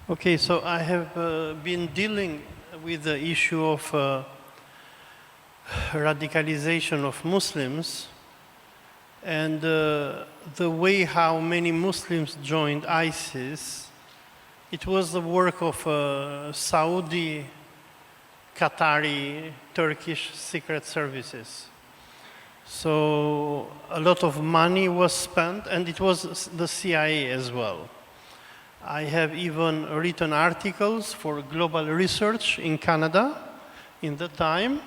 Okay, so I have been dealing with the issue of radicalization of Muslims and the way how many Muslims joined ISIS. It was the work of Saudi, Qatari, Turkish secret services. So a lot of money was spent, and it was the CIA as well. I have even written articles for global research in Canada in the time.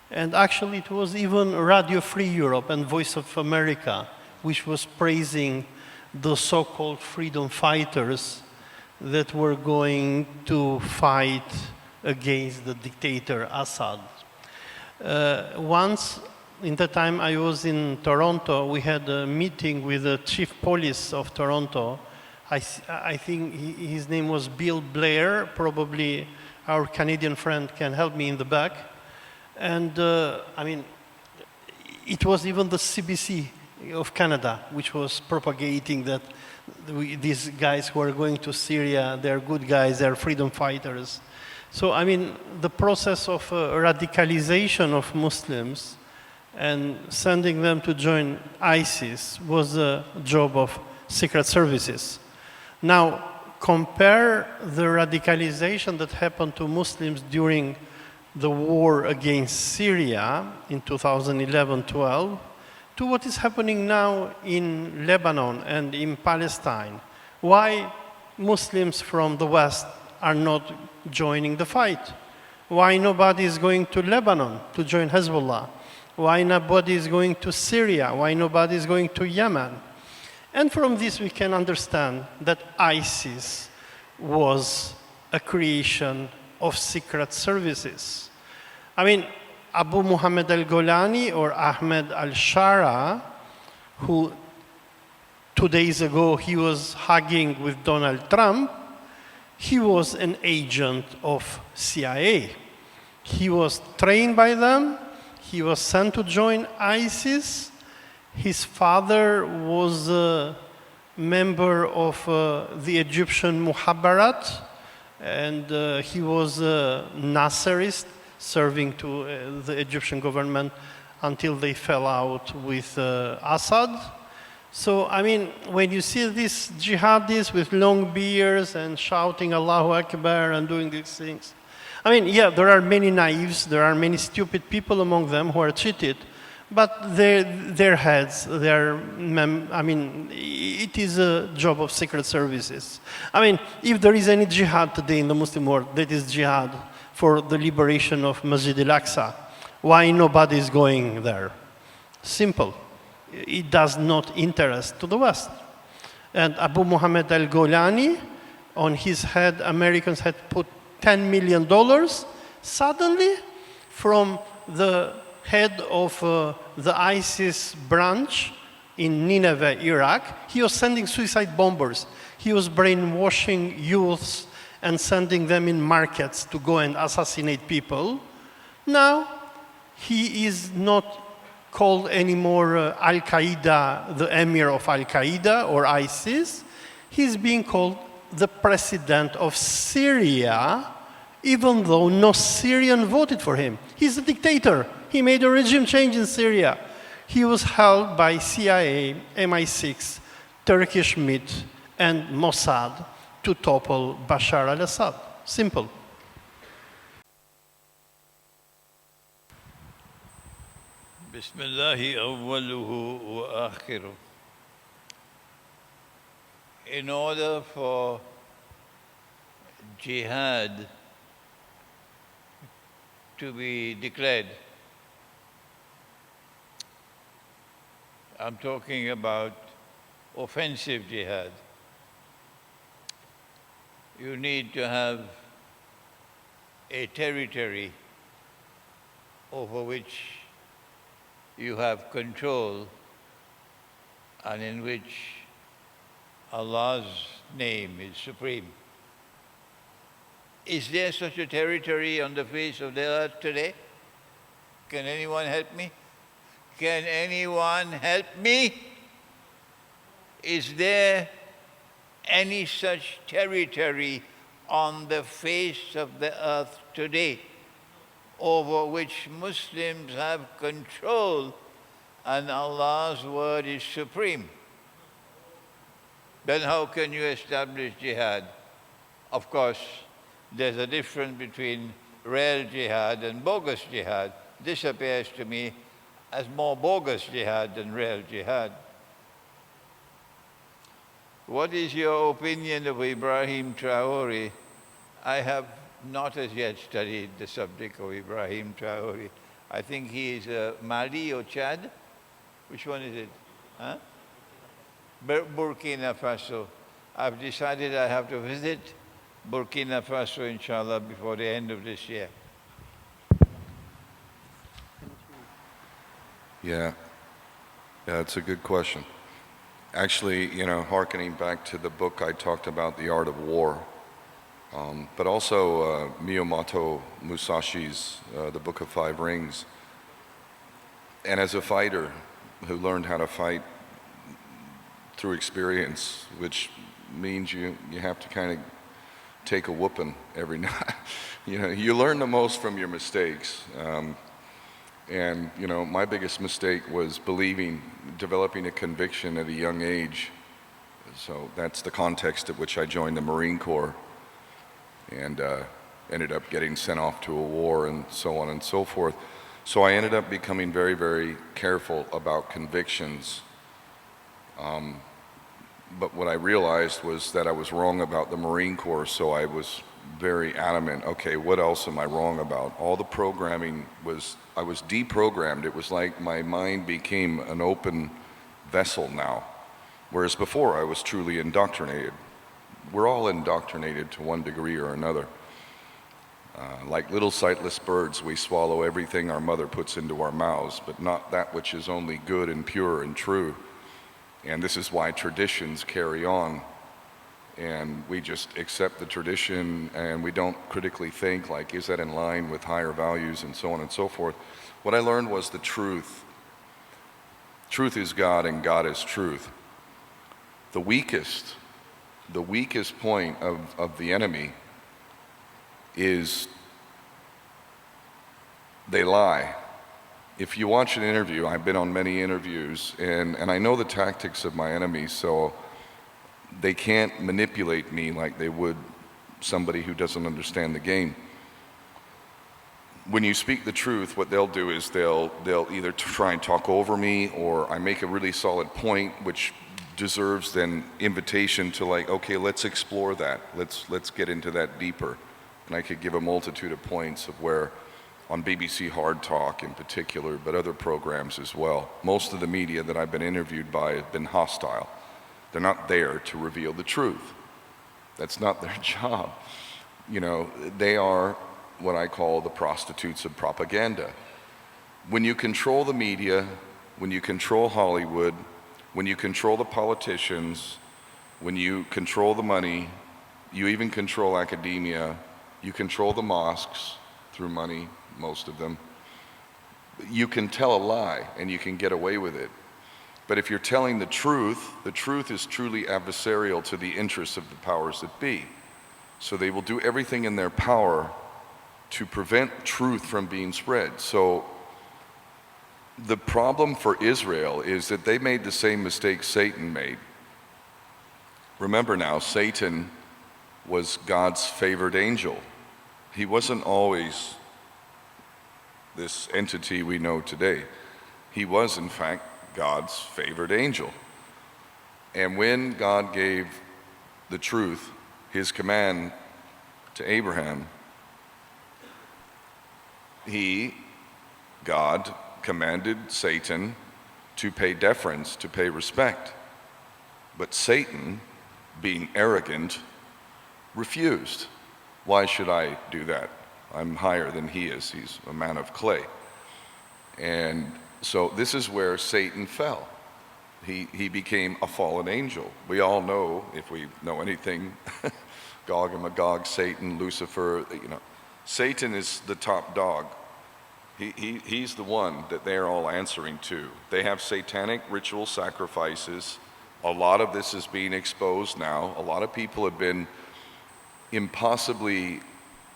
And actually, it was even Radio Free Europe and Voice of America, which was praising the so-called freedom fighters that were going to fight against the dictator Assad. Once, in the time I was in Toronto, we had a meeting with the chief police of Toronto. I think his name was Bill Blair. Probably our Canadian friend can help me in the back. And I mean, it was even the CBC of Canada which was propagating that these guys who are going to Syria, they're good guys, they're freedom fighters. So I mean, the process of radicalization of Muslims and sending them to join ISIS was a job of secret services. Now, compare the radicalization that happened to Muslims during the war against Syria in 2011-12 to what is happening now in Lebanon and in Palestine. Why Muslims from the West are not joining the fight? Why nobody is going to Lebanon to join Hezbollah? Why nobody is going to Syria? Why nobody is going to Yemen? And from this we can understand that ISIS was a creation of secret services. I mean, Abu Muhammad al-Golani or Ahmed al-Shara, who 2 days ago he was hugging with Donald Trump, he was an agent of CIA. He was trained by them, he was sent to join ISIS. His father was a member of the Egyptian Mukhabarat, and he was a Nasserist, serving to the Egyptian government until they fell out with Assad. So, I mean, when you see these jihadis with long beards and shouting Allahu Akbar and doing these things, I mean, yeah, there are many naives, there are many stupid people among them who are cheated, but their heads, I mean, it is a job of secret services. I mean, if there is any jihad today in the Muslim world, that is jihad for the liberation of Masjid al-Aqsa. Why nobody is going there? Simple. It does not interest to the West. And Abu Muhammad al-Golani, on his head, Americans had put $10 million. Suddenly, from the head of the ISIS branch in Nineveh, Iraq, he was sending suicide bombers. He was brainwashing youths and sending them in markets to go and assassinate people. Now, he is not called anymore Al-Qaeda, the emir of Al-Qaeda or ISIS. He's being called the president of Syria, even though no Syrian voted for him. He's a dictator. He made a regime change in Syria. He was held by CIA, MI6, Turkish MIT, and Mossad to topple Bashar al-Assad. Simple. Bismillahi awwaluhu wa akhiruh. In order for jihad to be declared, I'm talking about offensive jihad, you need to have a territory over which you have control and in which Allah's name is supreme. Is there such a territory on the face of the earth today? Can anyone help me? Can anyone help me? Is there any such territory on the face of the earth today over which Muslims have control, and Allah's word is supreme. Then how can you establish jihad? Of course, there's a difference between real jihad and bogus jihad. This appears to me as more bogus jihad than real jihad. What is your opinion of Ibrahim Traore? I have not as yet studied the subject of Ibrahim Traore. I think he is Mali or Chad. Which one is it? Huh? Burkina Faso. I've decided I have to visit Burkina Faso, inshallah, before the end of this year. Yeah, it's a good question. Actually, hearkening back to the book I talked about, The Art of War, but also Miyamoto Musashi's The Book of Five Rings. And as a fighter who learned how to fight through experience, which means you have to kind of take a whooping every night. You learn the most from your mistakes. And my biggest mistake was developing a conviction at a young age. So that's the context at which I joined the Marine Corps and ended up getting sent off to a war and so on and so forth. So I ended up becoming very, very careful about convictions. But what I realized was that I was wrong about the Marine Corps, so I was very adamant, okay, what else am I wrong about? All the programming I was deprogrammed. It was like my mind became an open vessel now, whereas before I was truly indoctrinated. We're all indoctrinated to one degree or another. Like little sightless birds, we swallow everything our mother puts into our mouths, but not that which is only good and pure and true. And this is why traditions carry on. And we just accept the tradition and we don't critically think, like, is that in line with higher values and so on and so forth. What I learned was the truth. Truth is God and God is truth. The weakest point of the enemy is they lie. If you watch an interview, I've been on many interviews, and I know the tactics of my enemies, so they can't manipulate me like they would somebody who doesn't understand the game. When you speak the truth, what they'll do is they'll either try and talk over me, or I make a really solid point which deserves then invitation to, like, okay, let's explore that. Let's get into that deeper. And I could give a multitude of points of where on BBC Hard Talk in particular, but other programs as well. Most of the media that I've been interviewed by have been hostile. They're not there to reveal the truth. That's not their job. They are what I call the prostitutes of propaganda. When you control the media, when you control Hollywood, when you control the politicians, when you control the money, you even control academia, you control the mosques through money, most of them, you can tell a lie and you can get away with it. But if you're telling the truth is truly adversarial to the interests of the powers that be. So they will do everything in their power to prevent truth from being spread. So the problem for Israel is that they made the same mistake Satan made. Remember now, Satan was God's favored angel. He wasn't always this entity we know today. He was, in fact, God's favored angel. And when God gave the truth, his command to Abraham, God commanded Satan to pay deference, to pay respect. But Satan, being arrogant, refused. Why should I do that? I'm higher than he is. He's a man of clay. And so this is where Satan fell. He became a fallen angel. We all know, if we know anything, Gog and Magog, Satan, Lucifer, Satan is the top dog. He's the one that they're all answering to. They have satanic ritual sacrifices. A lot of this is being exposed now. A lot of people have been impossibly,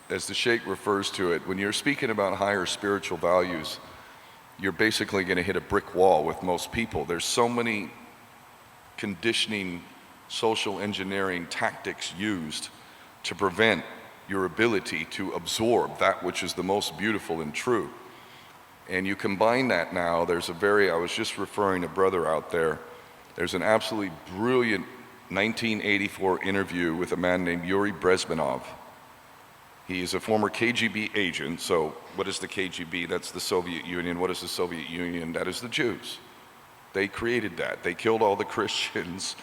as the Sheikh refers to it, when you're speaking about higher spiritual values, you're basically going to hit a brick wall with most people. There's so many conditioning, social engineering tactics used to prevent your ability to absorb that which is the most beautiful and true. And you combine that now, I was just referring a brother out there, there's an absolutely brilliant 1984 interview with a man named Yuri Bezmenov. He is a former KGB agent. So what is the KGB? That's the Soviet Union. What is the Soviet Union? That is the Jews. They created that. They killed all the Christians,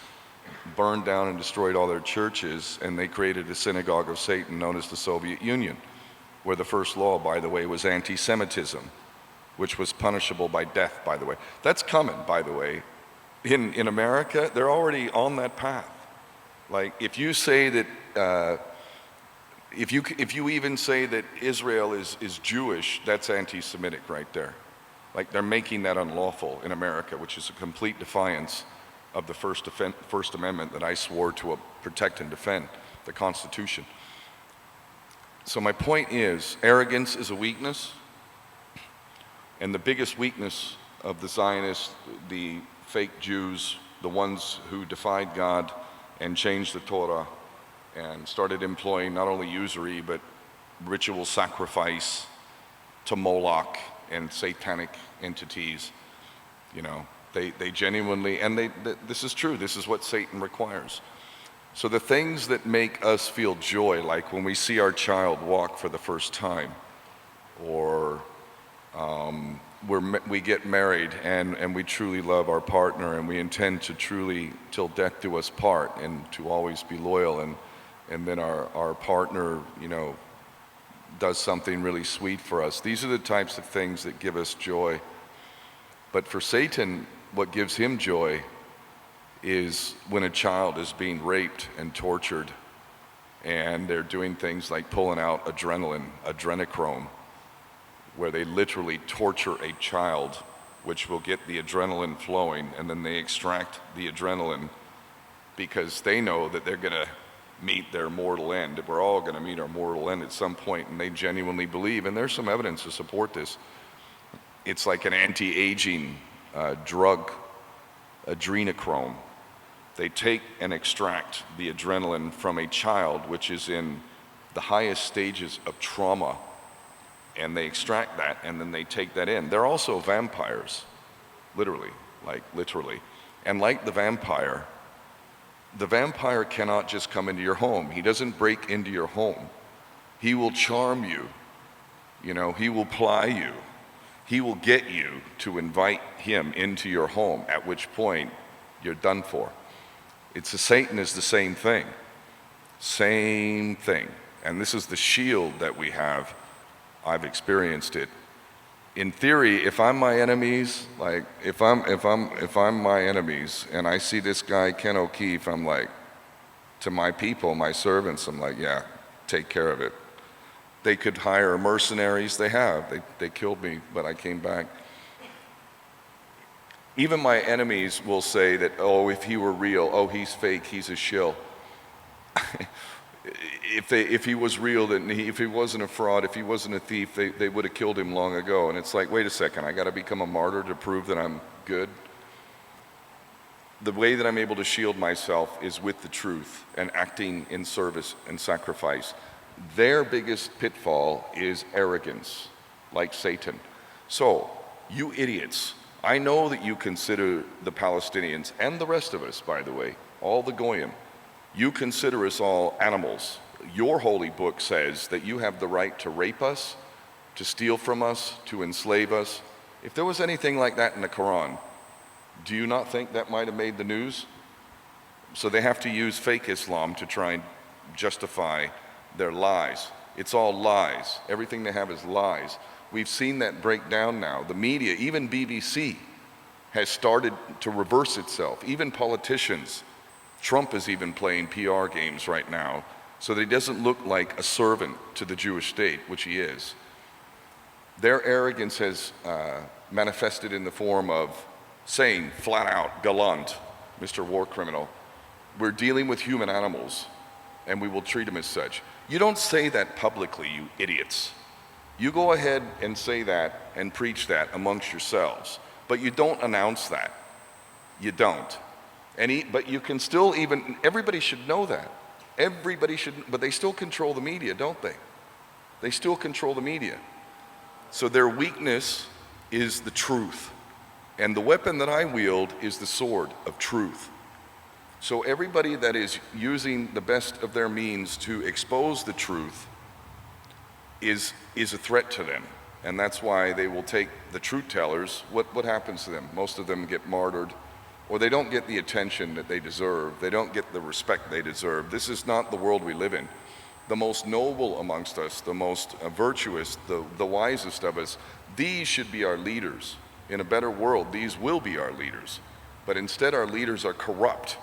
burned down and destroyed all their churches, and they created a synagogue of Satan known as the Soviet Union, where the first law, by the way, was anti-Semitism, which was punishable by death, by the way. That's coming, by the way. In America, they're already on that path. Like, if you say that, if you even say that Israel is Jewish, that's anti-Semitic right there. Like, they're making that unlawful in America, which is a complete defiance of the First Amendment that I swore to protect and defend, the Constitution. So my point is, arrogance is a weakness, and the biggest weakness of the Zionists, the fake Jews, the ones who defied God and changed the Torah and started employing not only usury but ritual sacrifice to Moloch and satanic entities. You know, they genuinely, and this is true, this is what Satan requires. So the things that make us feel joy, like when we see our child walk for the first time, or we get married and we truly love our partner and we intend to truly, till death do us part, and to always be loyal, and then our partner, you know, does something really sweet for us. These are the types of things that give us joy. But for Satan, what gives him joy is when a child is being raped and tortured, and they're doing things like pulling out adrenochrome, where they literally torture a child, which will get the adrenaline flowing, and then they extract the adrenaline because they know that they're going to meet their mortal end. We're all going to meet our mortal end at some point, and they genuinely believe, and there's some evidence to support this. It's like an anti-aging drug, adrenochrome. They take and extract the adrenaline from a child which is in the highest stages of trauma, and they extract that, and then they take that in. They're also vampires, literally. And like the vampire cannot just come into your home. He doesn't break into your home. He will charm you. You know, he will ply you. He will get you to invite him into your home, at which point you're done for. Satan is the same thing. Same thing. And this is the shield that we have. I've experienced it. In theory, if I'm my enemies, like if I'm my enemies and I see this guy Ken O'Keefe, I'm like, to my people, my servants, I'm like, yeah, take care of it. They could hire mercenaries. They have. They killed me, but I came back. Even my enemies will say that, oh, if he were real, oh, he's fake, he's a shill. If he was real, then if he wasn't a fraud, if he wasn't a thief, they would have killed him long ago. And it's like, wait a second, I got to become a martyr to prove that I'm good? The way that I'm able to shield myself is with the truth and acting in service and sacrifice. Their biggest pitfall is arrogance, like Satan. So, you idiots, I know that you consider the Palestinians, and the rest of us, by the way, all the Goyim, you consider us all animals. Your holy book says that you have the right to rape us, to steal from us, to enslave us. If there was anything like that in the Quran, do you not think that might have made the news? So they have to use fake Islam to try and justify their lies. It's all lies. Everything they have is lies. We've seen that break down now. The media, even BBC, has started to reverse itself. Even politicians. Trump is even playing PR games right now so that he doesn't look like a servant to the Jewish state, which he is. Their arrogance has manifested in the form of saying flat out, Galant, Mr. War Criminal, we're dealing with human animals. and we will treat them as such. You don't say that publicly, you idiots. You go ahead and say that and preach that amongst yourselves, but you don't announce that. You don't. But you can still everybody should know that. Everybody should, but they still control the media, don't they? They still control the media. So their weakness is the truth. And the weapon that I wield is the sword of truth. So everybody that is using the best of their means to expose the truth is a threat to them. And that's why they will take the truth tellers. What happens to them? Most of them get martyred, or they don't get the attention that they deserve. They don't get the respect they deserve. This is not the world we live in. The most noble amongst us, the most virtuous, the wisest of us, these should be our leaders. In a better world, these will be our leaders. But instead, our leaders are corrupt.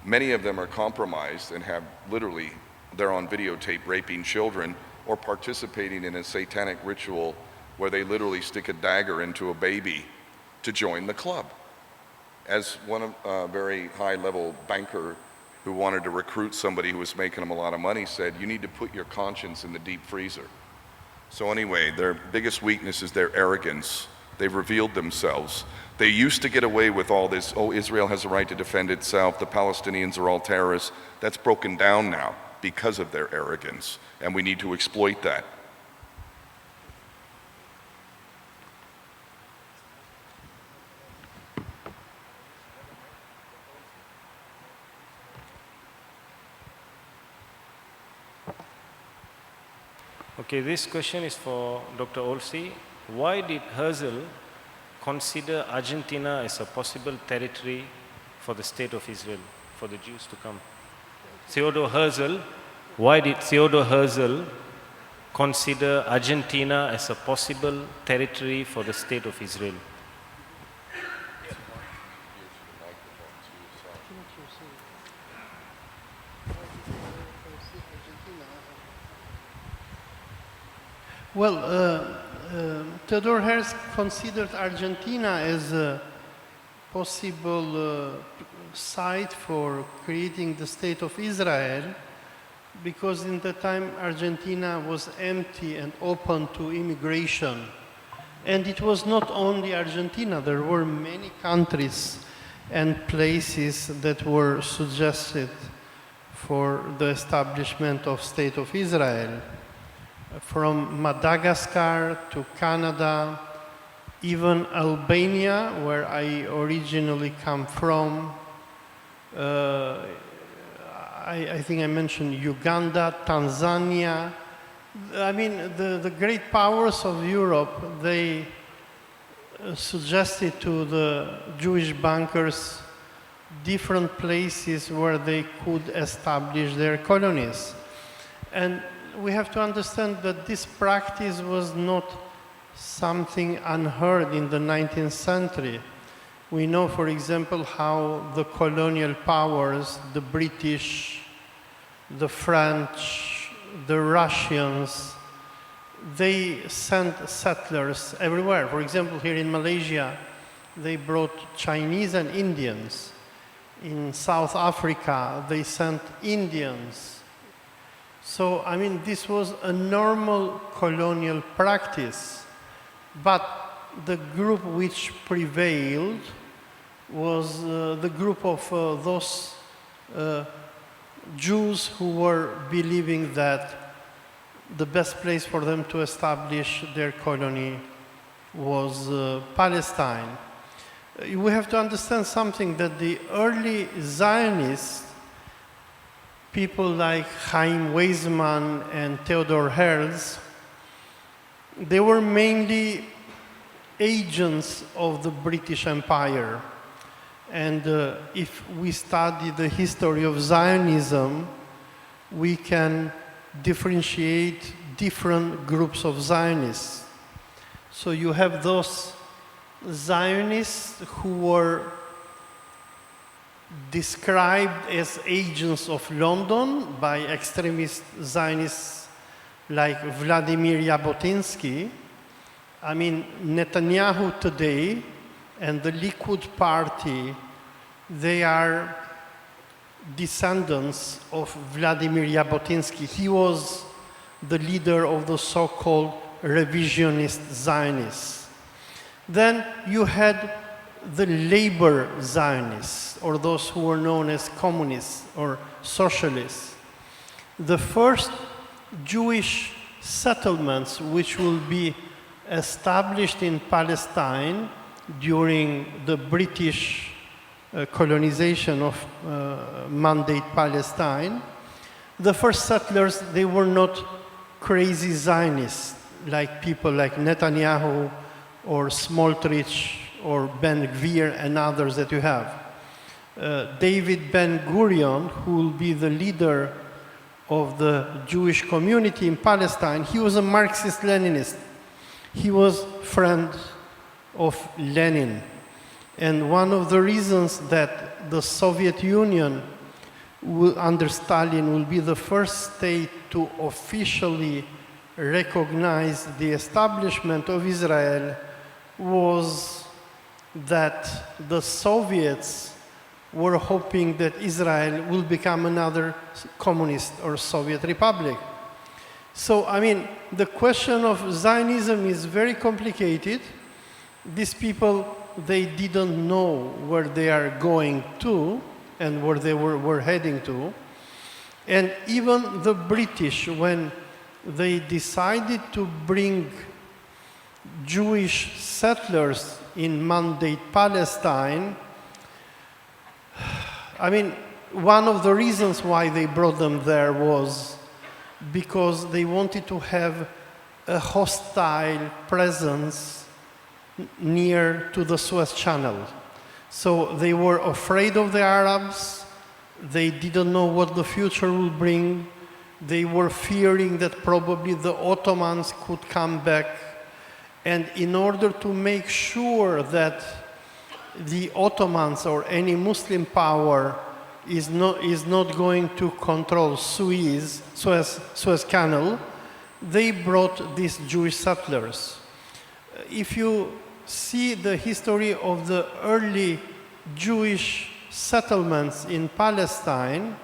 Many of them are compromised and they're on videotape raping children or participating in a satanic ritual where they literally stick a dagger into a baby to join the club. As one very high-level banker who wanted to recruit somebody who was making them a lot of money said, you need to put your conscience in the deep freezer. So anyway, their biggest weakness is their arrogance. They've revealed themselves. They used to get away with all this, oh, Israel has a right to defend itself, the Palestinians are all terrorists. That's broken down now because of their arrogance, and we need to exploit that. Okay, this question is for Dr. Olsey. Why did Herzl consider Argentina as a possible territory for the state of Israel, for the Jews to come? Theodor Herzl, why did Theodor Herzl consider Argentina as a possible territory for the state of Israel? Well, Theodor Herzl considered Argentina as a possible site for creating the state of Israel, because in that time Argentina was empty and open to immigration. And it was not only Argentina, there were many countries and places that were suggested for the establishment of State of Israel. From Madagascar to Canada, even Albania, where I originally come from. I think I mentioned Uganda, Tanzania. I mean, the great powers of Europe, they suggested to the Jewish bankers different places where they could establish their colonies. And we have to understand that this practice was not something unheard in the 19th century. We know, for example, how the colonial powers, the British, the French, the Russians, they sent settlers everywhere. For example, here in Malaysia, they brought Chinese and Indians. In South Africa, they sent Indians. So, I mean, this was a normal colonial practice, but the group which prevailed was the group of those Jews who were believing that the best place for them to establish their colony was Palestine. We have to understand something, that the early Zionists, people like Chaim Weizmann and Theodor Herzl, they were mainly agents of the British Empire. And if we study the history of Zionism, we can differentiate different groups of Zionists. So you have those Zionists who were described as agents of London by extremist Zionists like Vladimir Jabotinsky. I mean, Netanyahu today and the Likud party, they are descendants of Vladimir Jabotinsky. He was the leader of the so-called revisionist Zionists. Then you had the labor Zionists, or those who were known as communists or socialists. The first Jewish settlements which will be established in Palestine during the British colonization of Mandate Palestine, the first settlers, they were not crazy Zionists, like people like Netanyahu or Smotrich or Ben Gvir and others that you have. David Ben-Gurion, who will be the leader of the Jewish community in Palestine, he was a Marxist-Leninist. He was friend of Lenin. And one of the reasons that the Soviet Union under Stalin will be the first state to officially recognize the establishment of Israel was that the Soviets were hoping that Israel will become another communist or Soviet republic. So, I mean, the question of Zionism is very complicated. These people, they didn't know where they are going to and where they were heading to. And even the British, when they decided to bring Jewish settlers in Mandate Palestine, I mean, one of the reasons why they brought them there was because they wanted to have a hostile presence near to the Suez Channel. So they were afraid of the Arabs, they didn't know what the future will bring, they were fearing that probably the Ottomans could come back, and in order to make sure that the Ottomans or any Muslim power is not going to control Suez Canal, they brought these Jewish settlers. If you see the history of the early Jewish settlements in Palestine,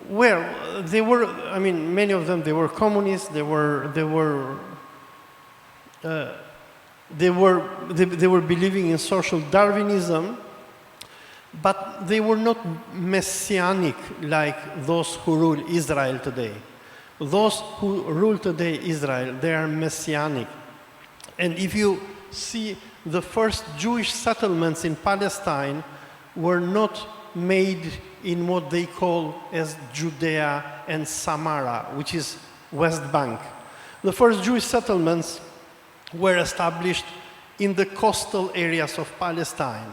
well, they were, I mean, many of them, they were communists, they were believing in social Darwinism, but they were not messianic like those who rule Israel today. Those who rule today Israel, they are messianic. And if you see, the first Jewish settlements in Palestine were not made in what they call as Judea and Samaria, which is West Bank. The first Jewish settlements were established in the coastal areas of Palestine,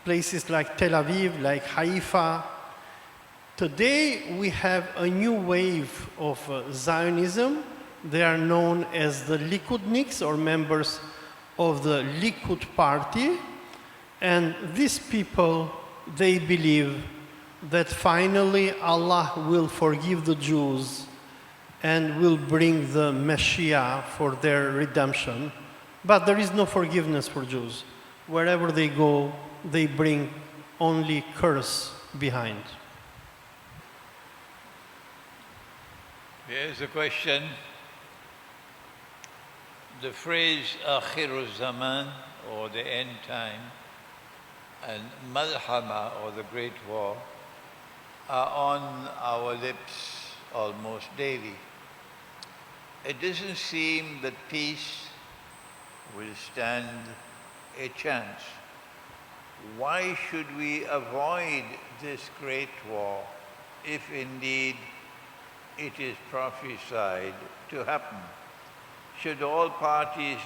places like Tel Aviv, like Haifa. Today we have a new wave of Zionism. They are known as the Likudniks, or members of the Likud party. And these people, they believe that finally Allah will forgive the Jews and will bring the Messiah for their redemption. But there is no forgiveness for Jews. Wherever they go, they bring only curse behind. Here's a question. The phrase Akhirul Zaman, or the end time, and Malhama, or the Great War, are on our lips almost daily. It doesn't seem that peace will stand a chance. Why should we avoid this great war if indeed it is prophesied to happen? Should all parties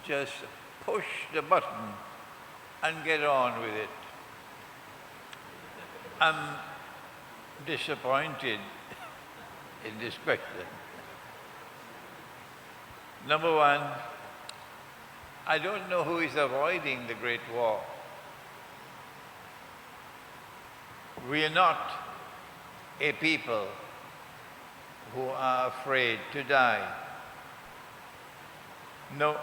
just push the button and get on with it? I'm disappointed in this question. Number one, I don't know who is avoiding the Great War. We are not a people who are afraid to die. No.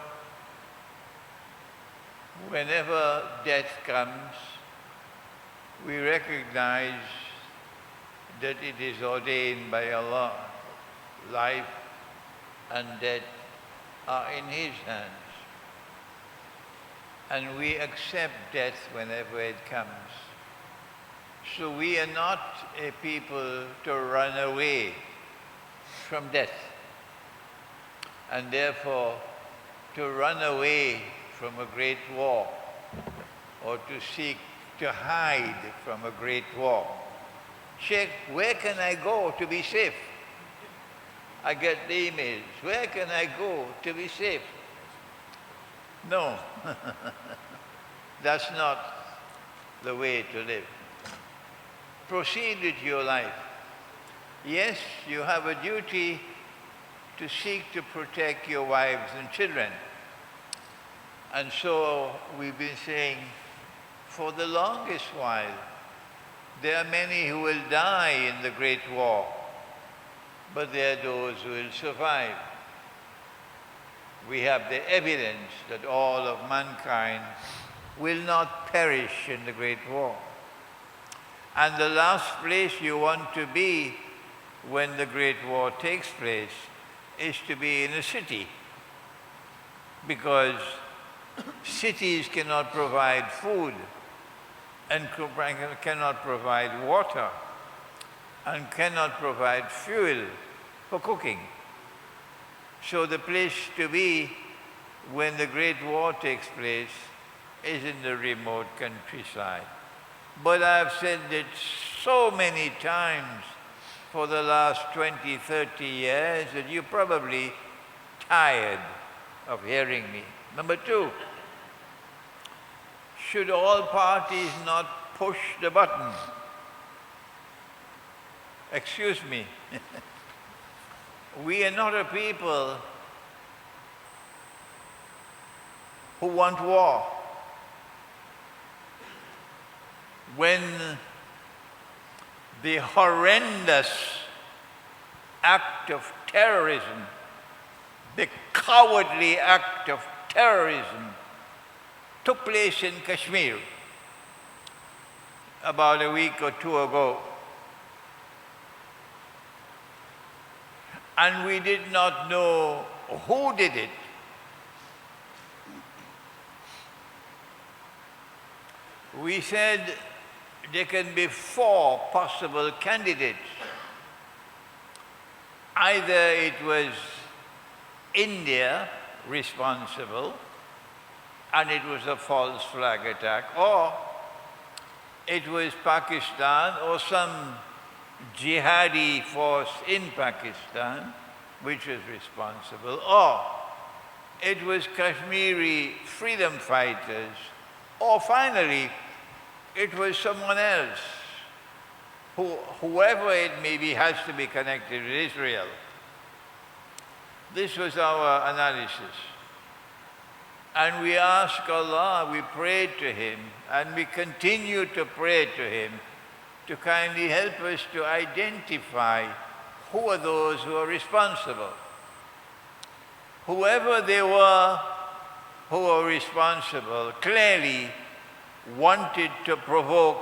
Whenever death comes, we recognize that it is ordained by Allah. Life and death are in His hands. And we accept death whenever it comes. So we are not a people to run away from death. And therefore, to run away from a great war or to seek to hide from a great war. Check, where can I go to be safe? I get the emails, where can I go to be safe? No, that's not the way to live. Proceed with your life. Yes, you have a duty to seek to protect your wives and children. And so we've been saying, for the longest while, there are many who will die in the Great War, but there are those who will survive. We have the evidence that all of mankind will not perish in the Great War. And the last place you want to be when the Great War takes place is to be in a city, because cities cannot provide food and cannot provide water and cannot provide fuel for cooking. So the place to be when the Great War takes place is in the remote countryside. But I've said it so many times for the last 20, 30 years that you're probably tired of hearing me. Number two, should all parties not push the button? Excuse me. We are not a people who want war. When the horrendous act of terrorism, the cowardly act of terrorism took place in Kashmir about a week or two ago, and we did not know who did it, we said there can be 4 possible candidates. Either it was India responsible, and it was a false flag attack, or it was Pakistan or some jihadi force in Pakistan which was responsible, or it was Kashmiri freedom fighters, or finally it was someone else. Whoever it may be has to be connected with Israel. This was our analysis. And we asked Allah, we prayed to Him, and we continue to pray to Him to kindly help us to identify who are those who are responsible. Whoever they were who were responsible clearly wanted to provoke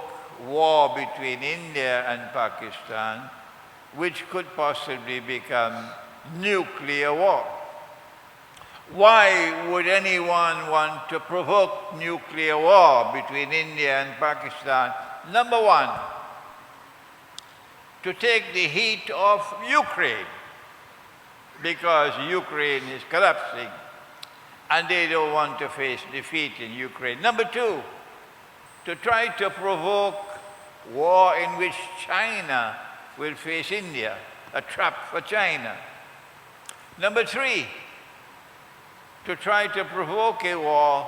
war between India and Pakistan, which could possibly become nuclear war. Why would anyone want to provoke nuclear war between India and Pakistan? Number one, to take the heat off Ukraine, because Ukraine is collapsing and they don't want to face defeat in Ukraine. Number two, to try to provoke war in which China will face India, a trap for China. Number three, to try to provoke a war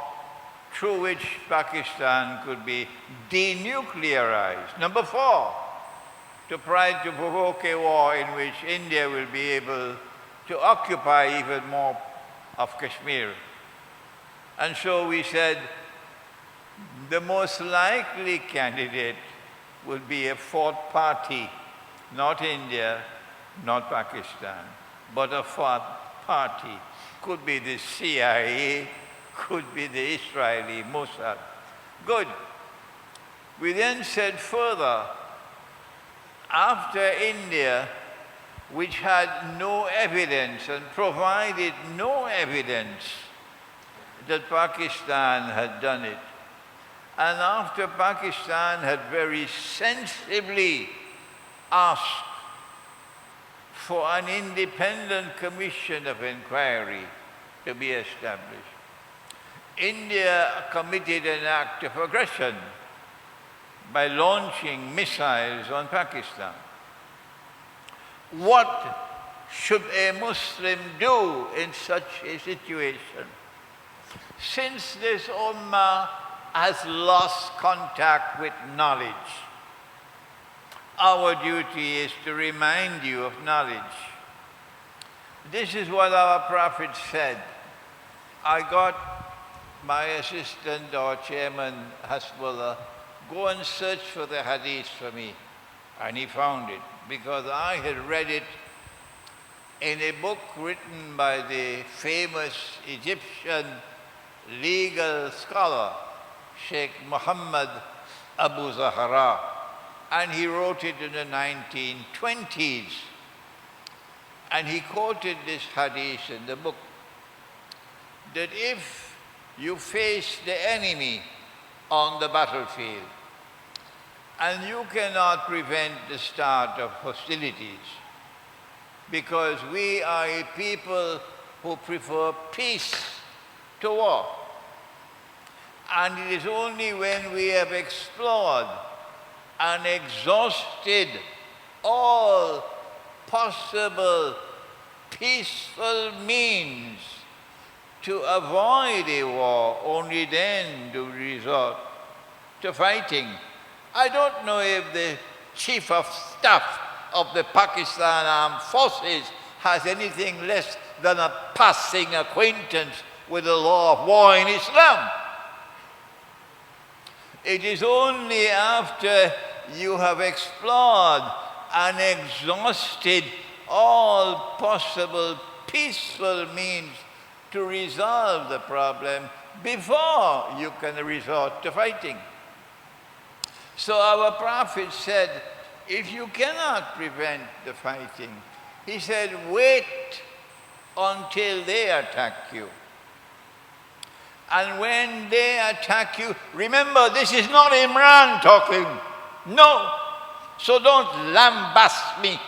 through which Pakistan could be denuclearized. Number four, to try to provoke a war in which India will be able to occupy even more of Kashmir. And so we said the most likely candidate would be a 4th party, not India, not Pakistan, but a 4th party. Could be the CIA, could be the Israeli Mossad. Good. We then said further, after India, which had no evidence and provided no evidence that Pakistan had done it, and after Pakistan had very sensibly asked for an independent commission of inquiry to be established, India committed an act of aggression by launching missiles on Pakistan. What should a Muslim do in such a situation? Since this ummah has lost contact with knowledge, our duty is to remind you of knowledge. This is what our Prophet said. I got my assistant or chairman, Hasbullah, go and search for the hadith for me. And he found it, because I had read it in a book written by the famous Egyptian legal scholar, Sheikh Muhammad Abu Zahra, and he wrote it in the 1920s. And he quoted this hadith in the book, that if you face the enemy on the battlefield and you cannot prevent the start of hostilities, because we are a people who prefer peace to war. And it is only when we have explored and exhausted all possible peaceful means to avoid a war, only then do we resort to fighting. I don't know if the Chief of Staff of the Pakistan Armed Forces has anything less than a passing acquaintance with the law of war in Islam. It is only after you have explored and exhausted all possible peaceful means to resolve the problem before you can resort to fighting. So our Prophet said, if you cannot prevent the fighting, he said, wait until they attack you. And when they attack you, remember, this is not Imran talking. No. So don't lambast me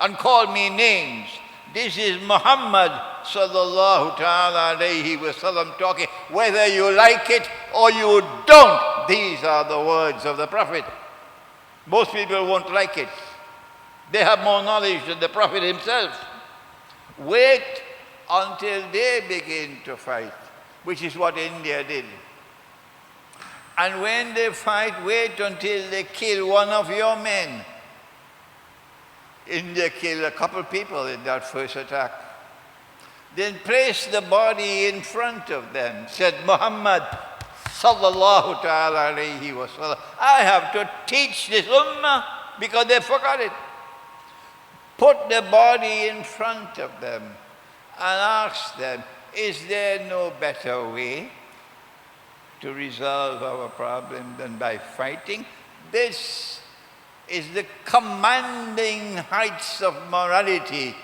and call me names. This is Muhammad sallallahu ta'ala alayhi wa sallam talking. Whether you like it or you don't, these are the words of the Prophet. Most people won't like it. They have more knowledge than the Prophet himself. Wait until they begin to fight, which is what India did. And when they fight, wait until they kill one of your men. India killed a couple people in that first attack. Then place the body in front of them, said Muhammad sallallahu ta'ala alayhi wa sallam. I have to teach this ummah because they forgot it. Put the body in front of them and ask them, is there no better way to resolve our problem than by fighting? This is the commanding heights of morality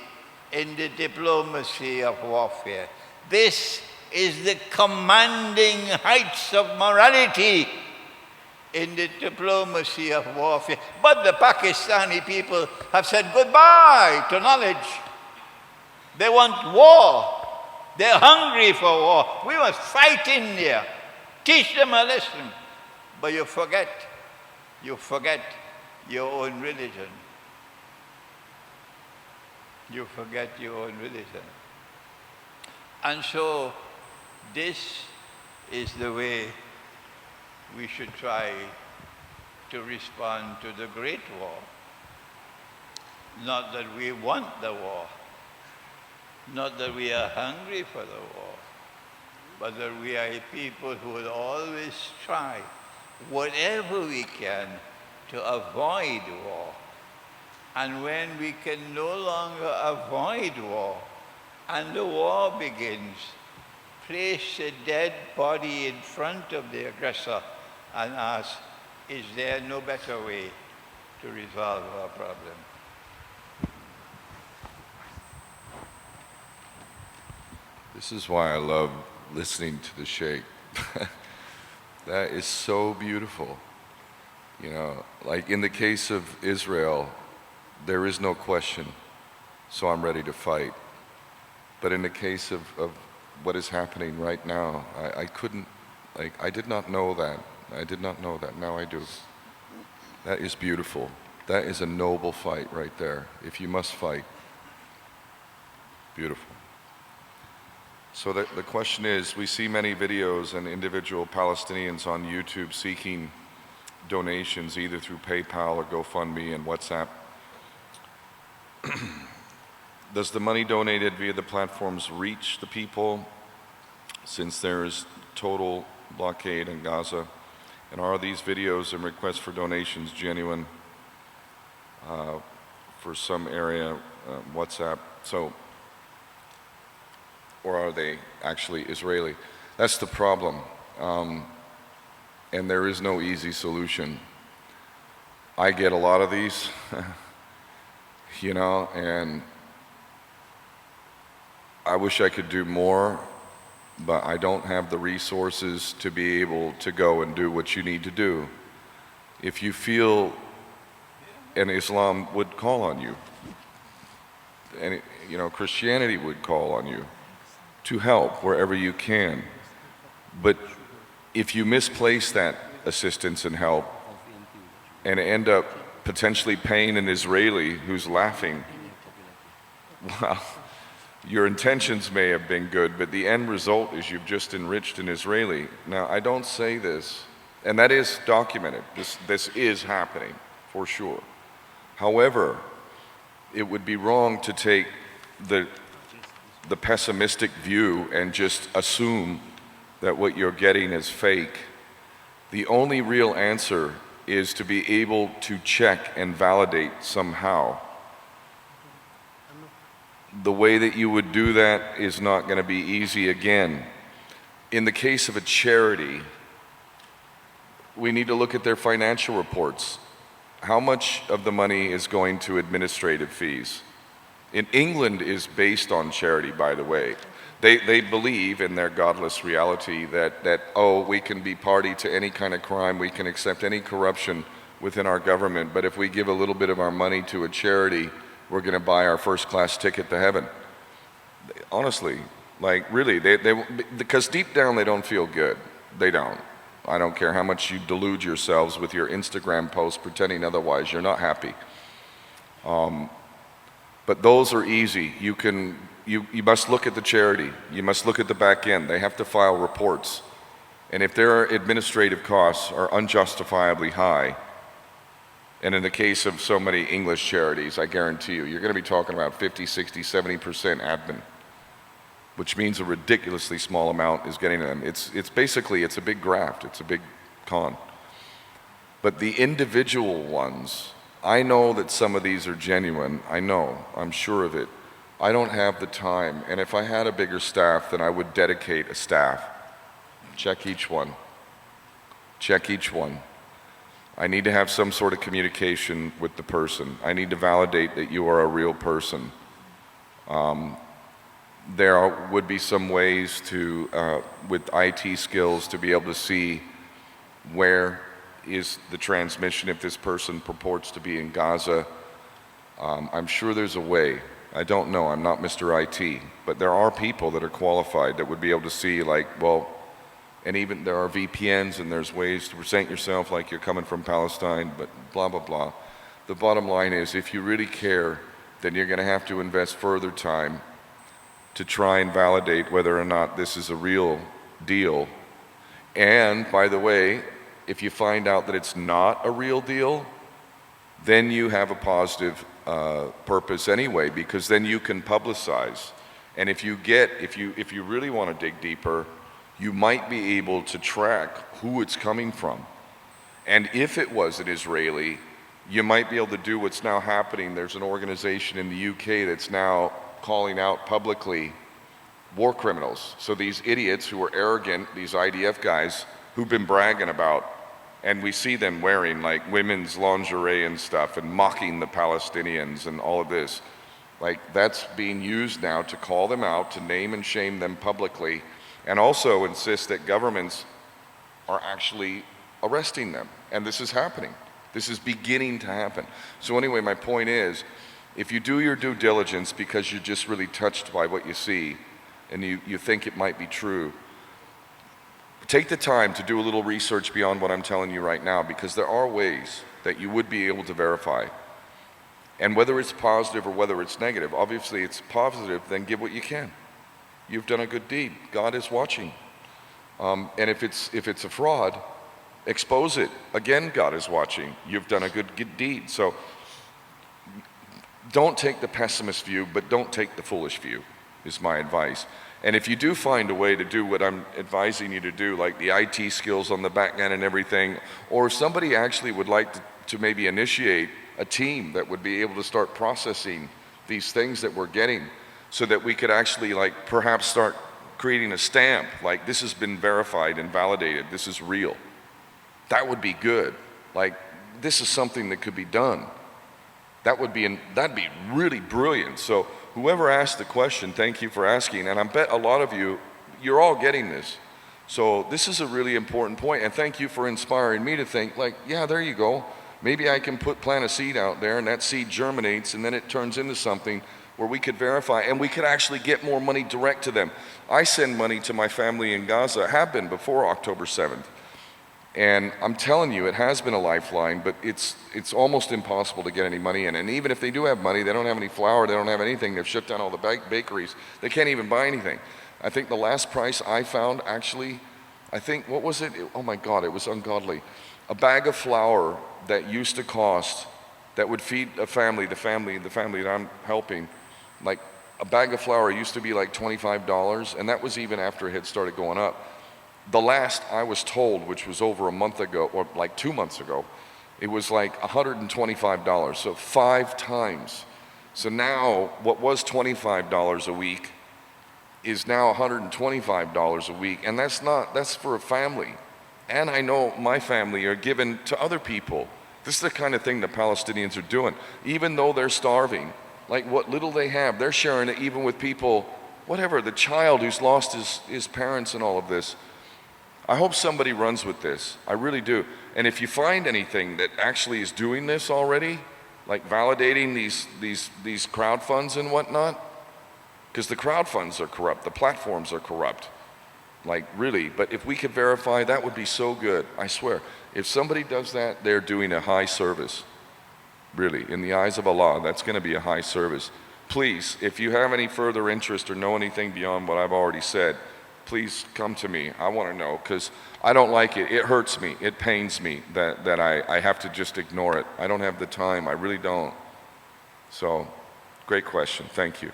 in the diplomacy of warfare. This is the commanding heights of morality in the diplomacy of warfare. But the Pakistani people have said goodbye to knowledge. They want war. They're hungry for war. We must fight India. Teach them a lesson. But you forget your own religion. You forget your own religion. And so this is the way we should try to respond to the Great War. Not that we want the war, not that we are hungry for the war, but that we are a people who will always try whatever we can to avoid war. And when we can no longer avoid war, and the war begins, place a dead body in front of the aggressor and ask, Is there no better way to resolve our problem? This is why I love listening to the Sheikh. That is so beautiful. You know, like in the case of Israel, there is no question, so I'm ready to fight. But in the case of what is happening right now, I couldn't, like, I did not know that. I did not know that. Now I do. That is beautiful. That is a noble fight right there. If you must fight, beautiful. So the question is, we see many videos and individual Palestinians on YouTube seeking donations either through PayPal or GoFundMe and WhatsApp. Does the money donated via the platforms reach the people since there is total blockade in Gaza? And are these videos and requests for donations genuine for some area, WhatsApp? So, or are they actually Israeli? That's the problem. And there is no easy solution. I get a lot of these, you know, and I wish I could do more, but I don't have the resources to be able to go and do what you need to do. If you feel, and Islam would call on you, and you know, Christianity would call on you to help wherever you can. But if you misplace that assistance and help and end up potentially paying an Israeli who's laughing, well, your intentions may have been good, but the end result is you've just enriched an Israeli. Now, I don't say this, and that is documented. This is happening, for sure. However, it would be wrong to take the pessimistic view and just assume that what you're getting is fake. The only real answer is to be able to check and validate somehow. The way that you would do that is not going to be easy again. In the case of a charity, we need to look at their financial reports. How much of the money is going to administrative fees? In England is based on charity, by the way. They believe in their godless reality that, oh, we can be party to any kind of crime, we can accept any corruption within our government, but if we give a little bit of our money to a charity, we're going to buy our first-class ticket to heaven. Honestly, like really, because deep down they don't feel good. They don't. I don't care how much you delude yourselves with your Instagram posts pretending otherwise, you're not happy. But those are easy. You must look at the charity. You must look at the back end. They have to file reports. And if their administrative costs are unjustifiably high, and in the case of so many English charities, I guarantee you, you're going to be talking about 50, 60, 70% admin, which means a ridiculously small amount is getting to them. It's basically, it's a big graft. It's a big con. But the individual ones, I know that some of these are genuine. I know. I'm sure of it. I don't have the time. And if I had a bigger staff, then I would dedicate a staff. Check each one. Check each one. I need to have some sort of communication with the person. I need to validate that you are a real person. There would be some ways to, with IT skills, to be able to see where is the transmission if this person purports to be in Gaza. I'm sure there's a way. I don't know, I'm not Mr. IT, but there are people that are qualified that would be able to see, like, well, and even there are VPNs and there's ways to present yourself like you're coming from Palestine, but blah, blah, blah. The bottom line is, if you really care, then you're going to have to invest further time to try and validate whether or not this is a real deal. And, by the way, if you find out that it's not a real deal, then you have a positive purpose anyway, because then you can publicize. And if you really want to dig deeper, you might be able to track who it's coming from. And if it was an Israeli, you might be able to do what's now happening. There's an organization in the UK that's now calling out publicly war criminals. So these idiots who are arrogant, these IDF guys who've been bragging about and we see them wearing like women's lingerie and stuff and mocking the Palestinians and all of this. Like, that's being used now to call them out, to name and shame them publicly, and also insist that governments are actually arresting them. And this is happening. This is beginning to happen. So anyway, my point is, if you do your due diligence because you're just really touched by what you see and you think it might be true, take the time to do a little research beyond what I'm telling you right now, because there are ways that you would be able to verify. And whether it's positive or whether it's negative, obviously it's positive, then give what you can. You've done a good deed. God is watching. And if it's a fraud, expose it. Again, God is watching. You've done a good deed. So don't take the pessimist view, but don't take the foolish view, is my advice. And if you do find a way to do what I'm advising you to do, like the IT skills on the back end and everything, or if somebody actually would like to maybe initiate a team that would be able to start processing these things that we're getting, so that we could actually like perhaps start creating a stamp, like this has been verified and validated, this is real. That would be good. Like, this is something that could be done. That'd be really brilliant. So whoever asked the question, thank you for asking, and I bet a lot of you, you're all getting this. So this is a really important point, and thank you for inspiring me to think like, yeah, there you go. Maybe I can plant a seed out there, and that seed germinates, and then it turns into something where we could verify, and we could actually get more money direct to them. I send money to my family in Gaza, have been before October 7th. And I'm telling you, it has been a lifeline, but it's almost impossible to get any money in. And even if they do have money, they don't have any flour, they don't have anything. They've shut down all the bakeries. They can't even buy anything. I think the last price I found, actually, I think, what was it? Oh my God, it was ungodly. A bag of flour that used to cost, that would feed a family, the family that I'm helping, like a bag of flour used to be like $25, and that was even after it had started going up. The last I was told, which was over a month ago, or like 2 months ago, it was like $125, so 5 times. So now, what was $25 a week is now $125 a week, and that's for a family. And I know my family are given to other people. This is the kind of thing the Palestinians are doing. Even though they're starving, like what little they have, they're sharing it even with people, whatever, the child who's lost his parents and all of this. I hope somebody runs with this. I really do. And if you find anything that actually is doing this already, like validating these crowd funds and whatnot, because the crowd funds are corrupt, the platforms are corrupt, like really. But if we could verify, that would be so good, I swear. If somebody does that, they're doing a high service. Really, in the eyes of Allah, that's going to be a high service. Please, if you have any further interest or know anything beyond what I've already said, please come to me. I want to know, because I don't like it. It hurts me. It pains me that I have to just ignore it. I don't have the time. I really don't. So, great question. Thank you.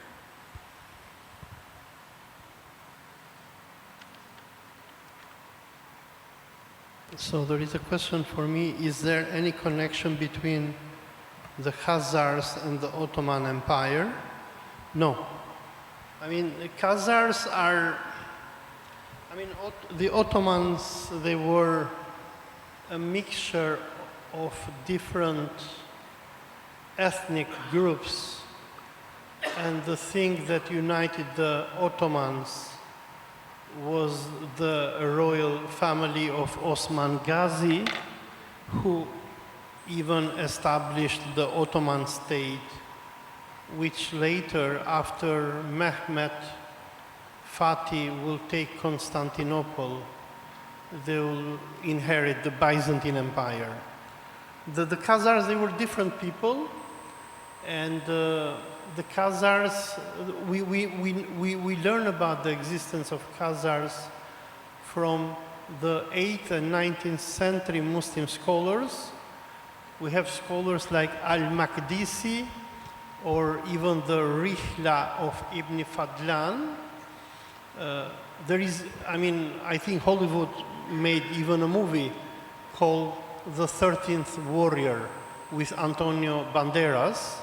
So there is a question for me. Is there any connection between the Khazars and the Ottoman Empire? No. I mean, the Khazars are... the Ottomans, they were a mixture of different ethnic groups, and the thing that united the Ottomans was the royal family of Osman Ghazi, who even established the Ottoman state, which later, after Mehmet Fatih will take Constantinople, they will inherit the Byzantine Empire. The Khazars, they were different people, and the Khazars, we learn about the existence of Khazars from the 8th and 19th century Muslim scholars. We have scholars like Al-Maqdisi, or even the Rihla of Ibn Fadlan. I think Hollywood made even a movie called The 13th Warrior with Antonio Banderas.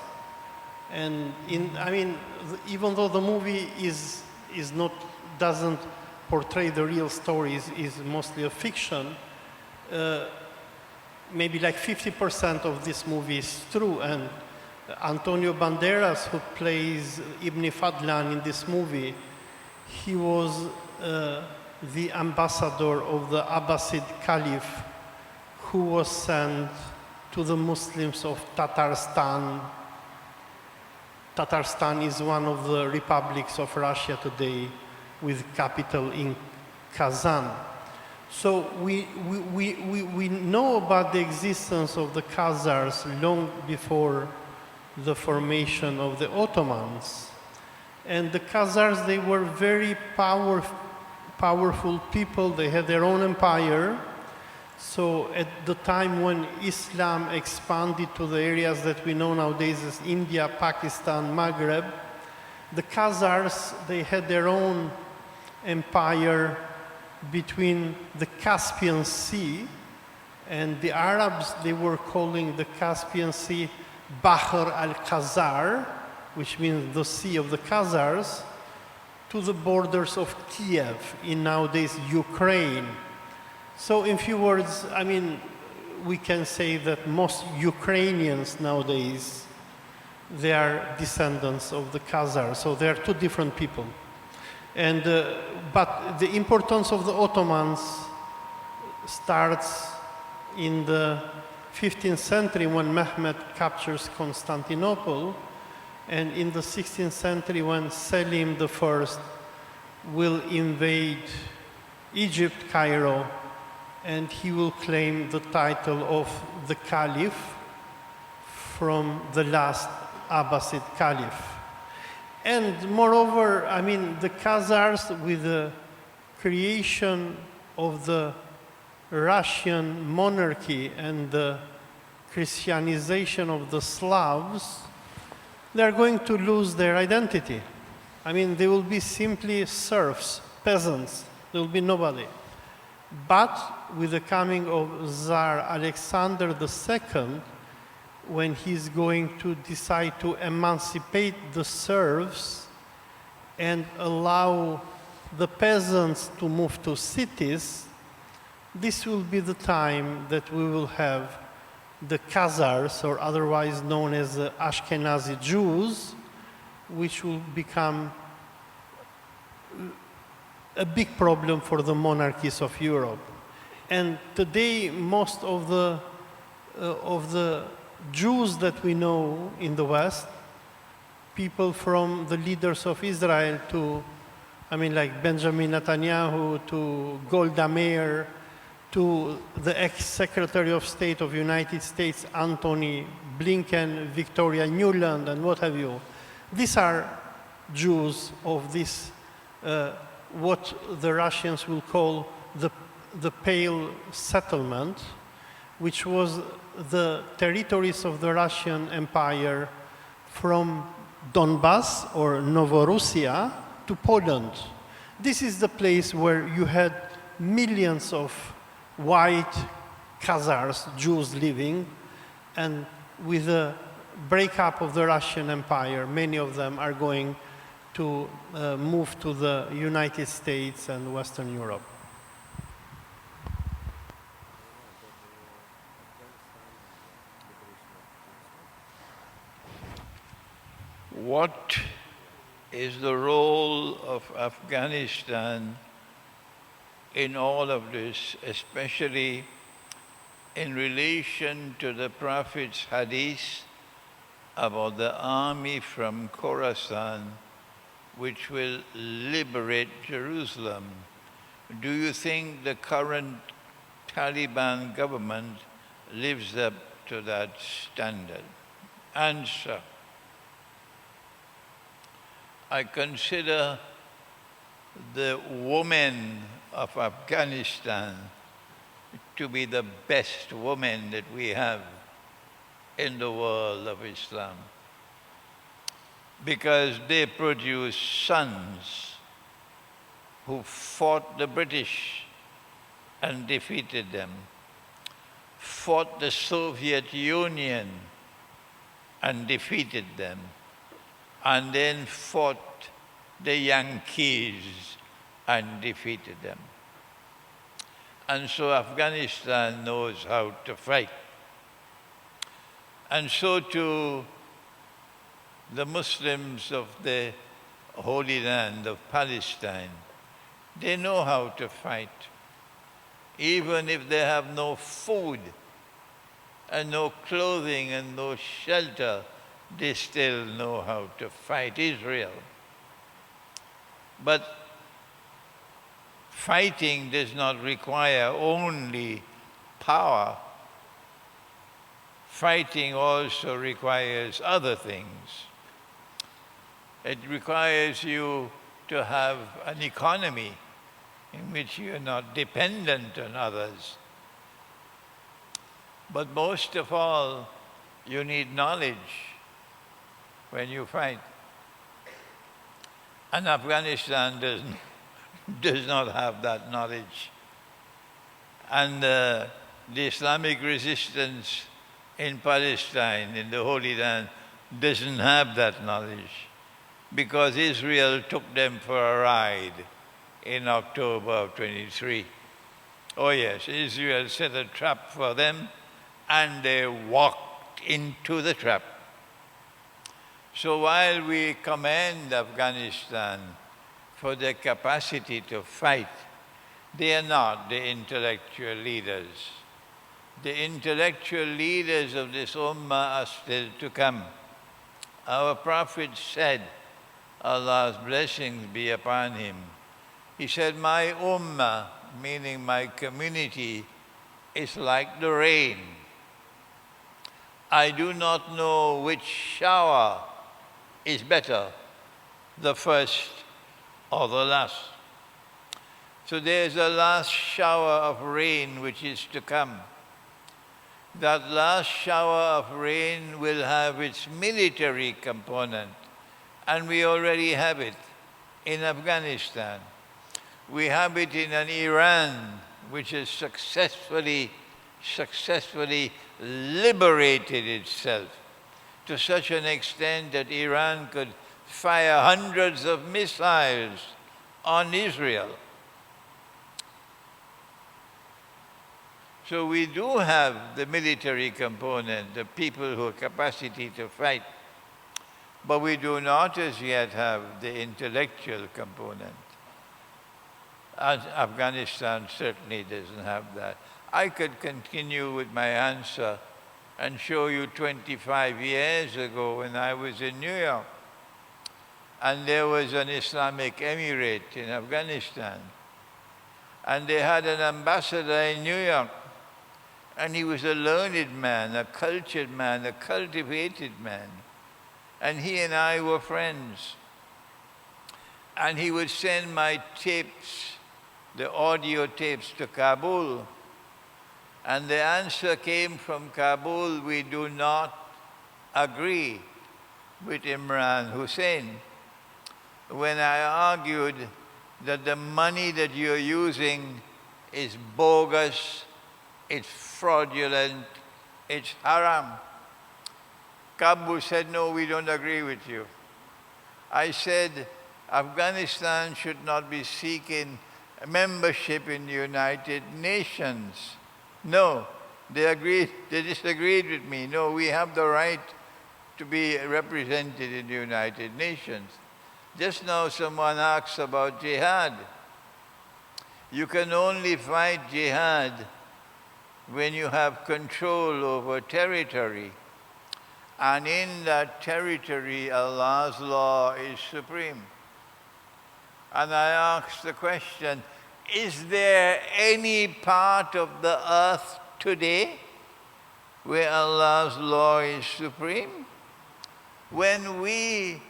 And even though the movie doesn't portray the real stories, is mostly a fiction, maybe like 50% of this movie is true. And Antonio Banderas, who plays Ibn Fadlan in this movie, he was the ambassador of the Abbasid Caliph who was sent to the Muslims of Tatarstan. Tatarstan is one of the republics of Russia today with capital in Kazan. So we know about the existence of the Khazars long before the formation of the Ottomans. And the Khazars, they were very powerful people. They had their own empire. So at the time when Islam expanded to the areas that we know nowadays as India, Pakistan, Maghreb, the Khazars, they had their own empire between the Caspian Sea, and the Arabs, they were calling the Caspian Sea Bahr al-Khazar, which means the Sea of the Khazars, to the borders of Kiev in nowadays Ukraine. So in few words, I mean, we can say that most Ukrainians nowadays, they are descendants of the Khazars, so they are two different people. And, but the importance of the Ottomans starts in the 15th century when Mehmed captures Constantinople, and in the 16th century when Selim I will invade Egypt, Cairo, and he will claim the title of the Caliph from the last Abbasid Caliph. And moreover, I mean, the Khazars, with the creation of the Russian monarchy and the Christianization of the Slavs, they are going to lose their identity. I mean, they will be simply serfs, peasants. There will be nobody. But with the coming of Tsar Alexander II, when he's going to decide to emancipate the serfs and allow the peasants to move to cities, this will be the time that we will have the Khazars, or otherwise known as the Ashkenazi Jews, which will become a big problem for the monarchies of Europe. And today, most of the Jews that we know in the West, people from the leaders of Israel to, I mean, like Benjamin Netanyahu, to Golda Meir, to the ex-Secretary of State of United States, Antony Blinken, Victoria Nuland, and what have you. These are Jews of this, what the Russians will call the Pale Settlement, which was the territories of the Russian Empire from Donbass or Novorussia to Poland. This is the place where you had millions of white Khazars, Jews living, and with the breakup of the Russian Empire, many of them are going to move to the United States and Western Europe. What is the role of Afghanistan in all of this, especially in relation to the Prophet's hadith about the army from Khorasan which will liberate Jerusalem? Do you think the current Taliban government lives up to that standard? Answer. I consider the women of Afghanistan to be the best women that we have in the world of Islam, because they produce sons who fought the British and defeated them, fought the Soviet Union and defeated them, and then fought the Yankees and defeated them. And so Afghanistan knows how to fight. And so too the Muslims of the Holy Land of Palestine, they know how to fight. Even if they have no food and no clothing and no shelter, they still know how to fight Israel. But fighting does not require only power. Fighting also requires other things. It requires you to have an economy in which you are not dependent on others. But most of all, you need knowledge when you fight. And Afghanistan does not have that knowledge. And the Islamic resistance in Palestine, in the Holy Land, doesn't have that knowledge, because Israel took them for a ride in October of 23. Oh yes, Israel set a trap for them and they walked into the trap. So while we commend Afghanistan for their capacity to fight, they are not the intellectual leaders. The intellectual leaders of this ummah are still to come. Our Prophet said, Allah's blessings be upon him, he said, my ummah, meaning my community, is like the rain. I do not know which shower is better, the first or the last. So there's a last shower of rain which is to come. That last shower of rain will have its military component, and we already have it in Afghanistan. We have it in an Iran which has successfully liberated itself to such an extent that Iran could fire hundreds of missiles on Israel. So we do have the military component, the people who have capacity to fight, but we do not as yet have the intellectual component. And Afghanistan certainly doesn't have that. I could continue with my answer and show you 25 years ago when I was in New York, and there was an Islamic Emirate in Afghanistan, and they had an ambassador in New York, and he was a learned man, a cultured man, a cultivated man, and he and I were friends. And he would send my tapes, the audio tapes, to Kabul. And the answer came from Kabul, we do not agree with Imran Hussein. When I argued that the money that you're using is bogus, it's fraudulent, it's haram. Kabul said, no, we don't agree with you. I said, Afghanistan should not be seeking membership in the United Nations. No, they disagreed with me. No, we have the right to be represented in the United Nations. Just now someone asked about jihad. You can only fight jihad when you have control over territory. And in that territory, Allah's law is supreme. And I asked the question, is there any part of the earth today where Allah's law is supreme? When we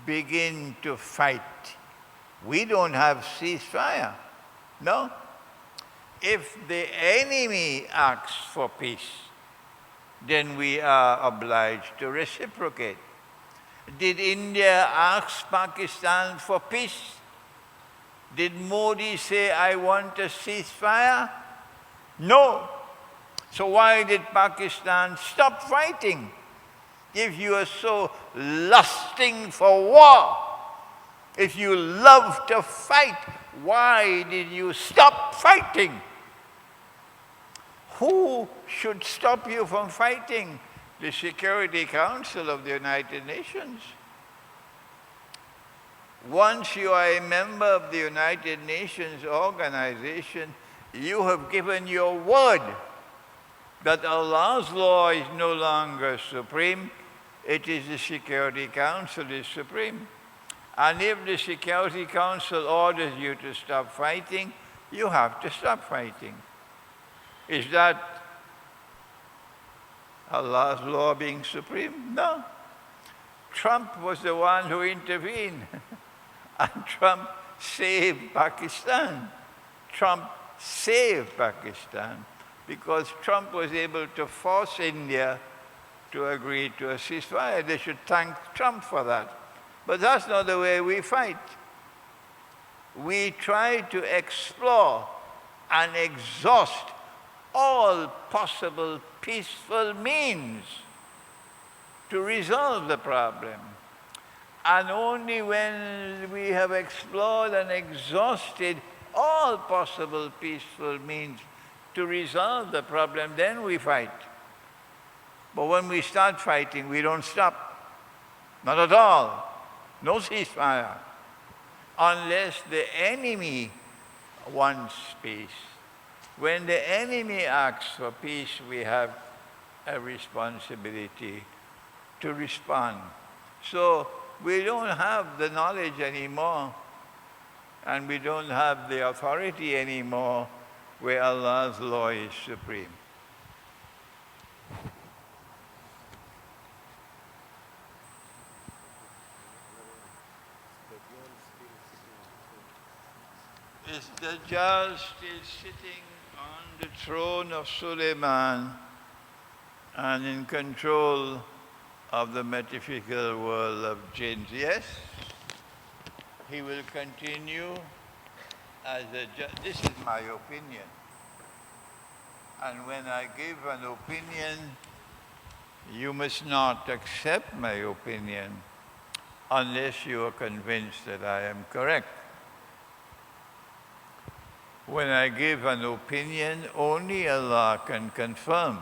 begin to fight, we don't have ceasefire. No. If the enemy asks for peace, then we are obliged to reciprocate. Did India ask Pakistan for peace? Did Modi say, I want a ceasefire? No. So why did Pakistan stop fighting? If you are so lusting for war, If you love to fight, why did you stop fighting? Who should stop you from fighting? The Security Council of the United Nations. Once you are a member of the United Nations organization, you have given your word that Allah's law is no longer supreme. It is the Security Council is supreme. And if the Security Council orders you to stop fighting, you have to stop fighting. Is that Allah's law being supreme? No. Trump was the one who intervened. And Trump saved Pakistan. Trump saved Pakistan because Trump was able to force India to agree to a ceasefire. They should thank Trump for that. But that's not the way we fight. We try to explore and exhaust all possible peaceful means to resolve the problem. And only when we have explored and exhausted all possible peaceful means to resolve the problem, then we fight. But when we start fighting, we don't stop. Not at all. No ceasefire. Unless the enemy wants peace. When the enemy asks for peace, we have a responsibility to respond. So we don't have the knowledge anymore, and we don't have the authority anymore where Allah's law is supreme. Is Dajjal still sitting on the throne of Suleiman and in control of the metaphysical world of jinns? Yes, he will continue as a judge. This is my opinion. And when I give an opinion, you must not accept my opinion unless you are convinced that I am correct. When I give an opinion, only Allah can confirm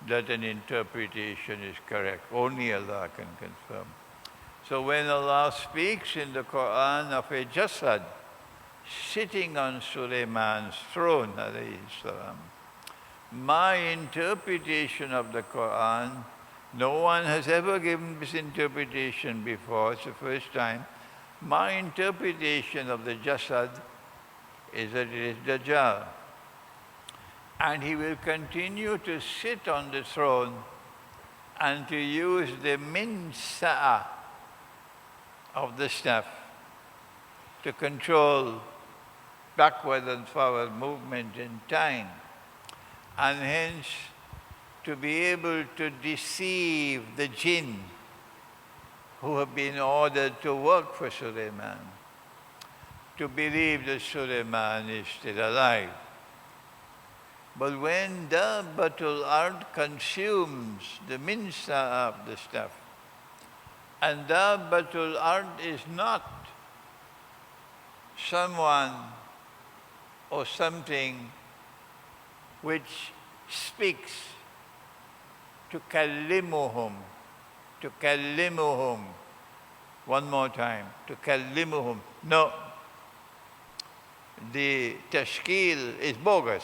that an interpretation is correct. Only Allah can confirm. So when Allah speaks in the Quran of a Jasad sitting on Suleiman's throne, alayhi salam, my interpretation of the Quran, no one has ever given this interpretation before, it's the first time. My interpretation of the Jasad is that it is Dajjal. And he will continue to sit on the throne and to use the minsa'a of the staff to control backward and forward movement in time, and hence to be able to deceive the jinn who have been ordered to work for Suleiman, to believe that Suleiman is still alive. But when Dabbatul Ard consumes the minsa of the stuff, and Dabbatul Ard is not someone or something which speaks, to kallimuhum, one more time, to kallimuhum. No, the tashkil is bogus.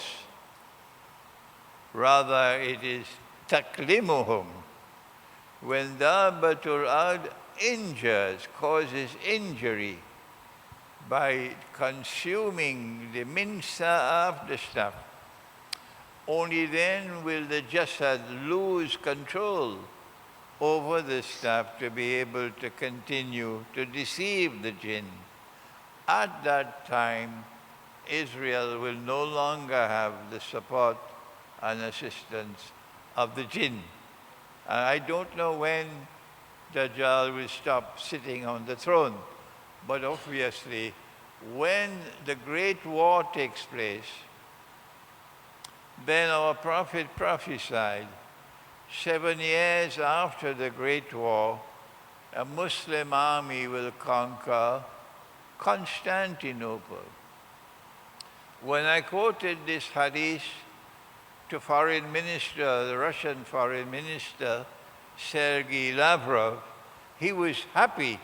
Rather, it is taklimuhum. When Dabbatul Ard injures, causes injury by consuming the minsa of the stuff, only then will the jasad lose control over the stuff to be able to continue to deceive the jinn. At that time, Israel will no longer have the support and assistance of the jinn. And I don't know when Dajjal will stop sitting on the throne, but obviously when the Great War takes place, then our Prophet prophesied 7 years after the Great War, a Muslim army will conquer Constantinople. When I quoted this hadith to Foreign Minister, the Russian Foreign Minister, Sergei Lavrov, he was happy.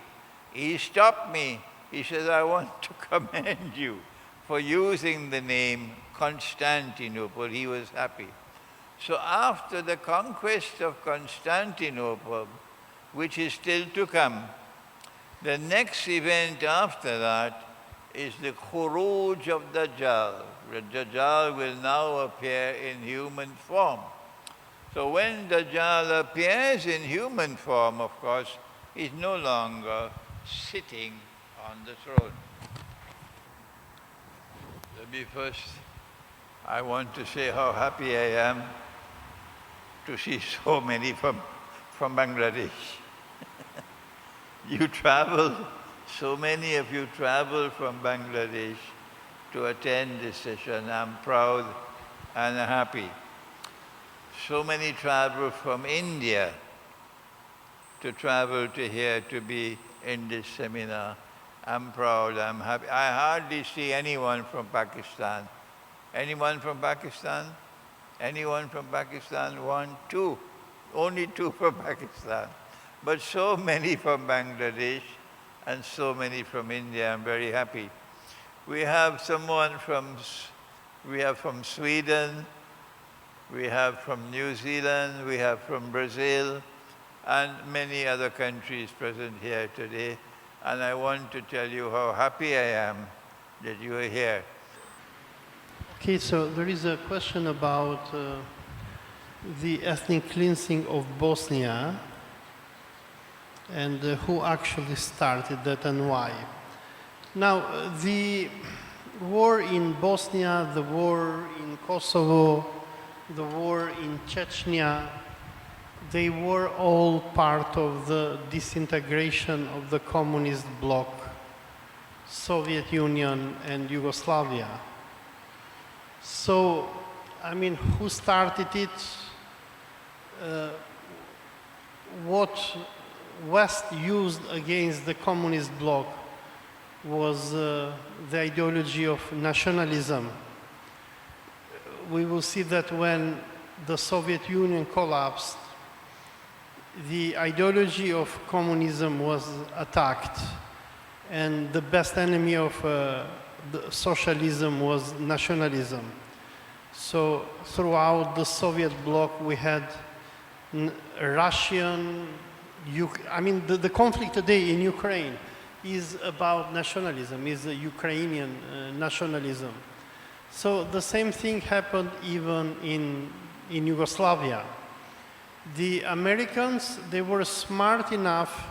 He stopped me. He said, I want to commend you for using the name Constantinople. He was happy. So after the conquest of Constantinople, which is still to come, the next event after that is the Khuruj of Dajjal. The Dajjal will now appear in human form. So when Dajjal appears in human form, of course, he's no longer sitting on the throne. Let me first, I want to say how happy I am to see so many from Bangladesh. You travel, so many of you travel from Bangladesh to attend this session. I'm proud and happy. So many travel from India to travel to here to be in this seminar. I'm proud, I'm happy. I hardly see anyone from Pakistan. Anyone from Pakistan? Anyone from Pakistan? One, two. Only two from Pakistan. But so many from Bangladesh and so many from India. I'm very happy. We have someone from Sweden, we have from New Zealand, we have from Brazil, and many other countries present here today. And I want to tell you how happy I am that you are here. Okay, so there is a question about the ethnic cleansing of Bosnia and who actually started that and why. Now, the war in Bosnia, the war in Kosovo, the war in Chechnya, they were all part of the disintegration of the communist bloc, Soviet Union and Yugoslavia. So, I mean, who started it? What West used against the communist bloc was the ideology of nationalism. We will see that when the Soviet Union collapsed, the ideology of communism was attacked, and the best enemy of the socialism was nationalism. So throughout the Soviet bloc, we had Russian, the conflict today in Ukraine is about nationalism, is a Ukrainian nationalism. So the same thing happened even in Yugoslavia. The Americans, they were smart enough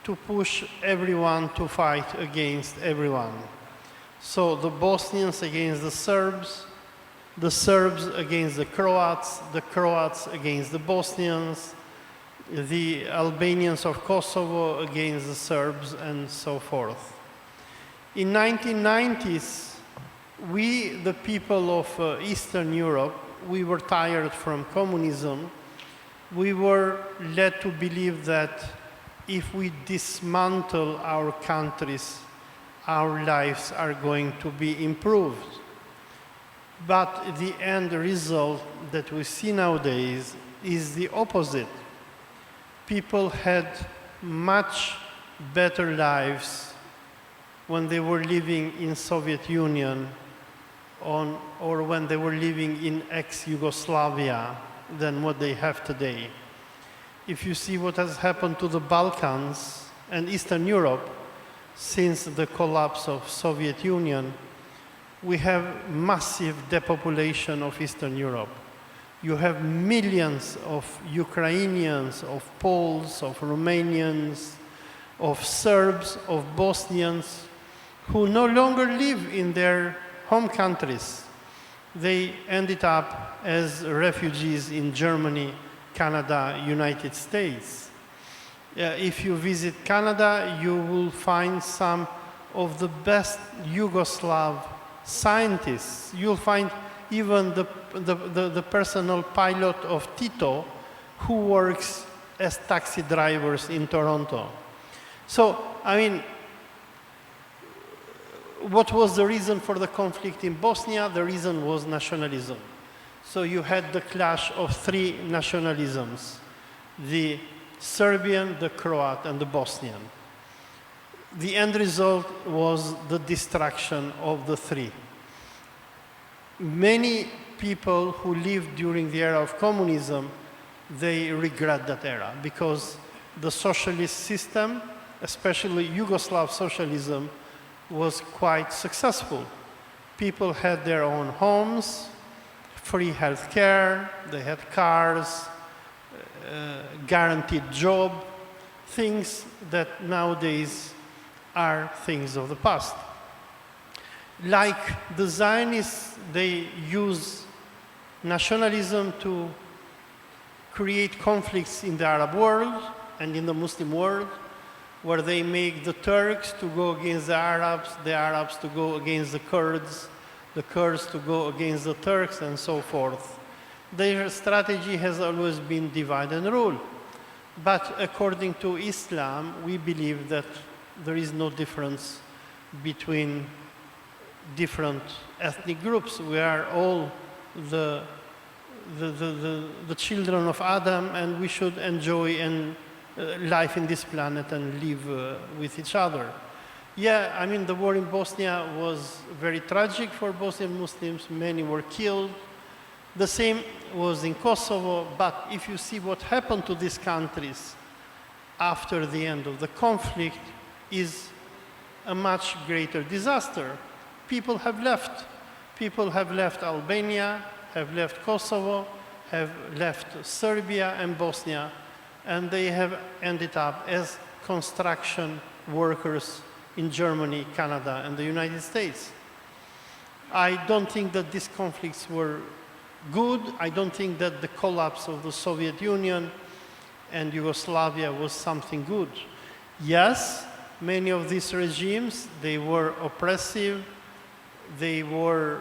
to push everyone to fight against everyone. So the Bosnians against the Serbs against the Croats against the Bosnians, the Albanians of Kosovo against the Serbs, and so forth. In 1990s, we, the people of Eastern Europe, we were tired from communism. We were led to believe that if we dismantle our countries, our lives are going to be improved. But the end result that we see nowadays is the opposite. People had much better lives when they were living in Soviet Union or when they were living in ex-Yugoslavia than what they have today. If you see what has happened to the Balkans and Eastern Europe since the collapse of Soviet Union, we have massive depopulation of Eastern Europe. You have millions of Ukrainians, of Poles, of Romanians, of Serbs, of Bosnians, who no longer live in their home countries. They ended up as refugees in Germany, Canada, United States. If you visit Canada, you will find some of the best Yugoslav scientists. You'll find even the personal pilot of Tito, who works as taxi drivers in Toronto. So, I mean, what was the reason for the conflict in Bosnia? The reason was nationalism. So you had the clash of three nationalisms: the Serbian, the Croat, and the Bosnian. The end result was the destruction of the three. Many people who lived during the era of communism, they regret that era because the socialist system, especially Yugoslav socialism, was quite successful. People had their own homes, free health care, they had cars, guaranteed job, things that nowadays are things of the past. Like the Zionists, they use nationalism to create conflicts in the Arab world and in the Muslim world, where they make the Turks to go against the Arabs to go against the Kurds to go against the Turks, and so forth. Their strategy has always been divide and rule. But according to Islam, we believe that there is no difference between different ethnic groups. We are all the children of Adam, and we should enjoy life in this planet and live with each other. Yeah, I mean, the war in Bosnia was very tragic for Bosnian Muslims. Many were killed. The same was in Kosovo, but if you see what happened to these countries after the end of the conflict, is a much greater disaster. People have left. People have left Albania, have left Kosovo, have left Serbia and Bosnia, and they have ended up as construction workers in Germany, Canada, and the United States. I don't think that these conflicts were good. I don't think that the collapse of the Soviet Union and Yugoslavia was something good. Yes, many of these regimes, they were oppressive, they were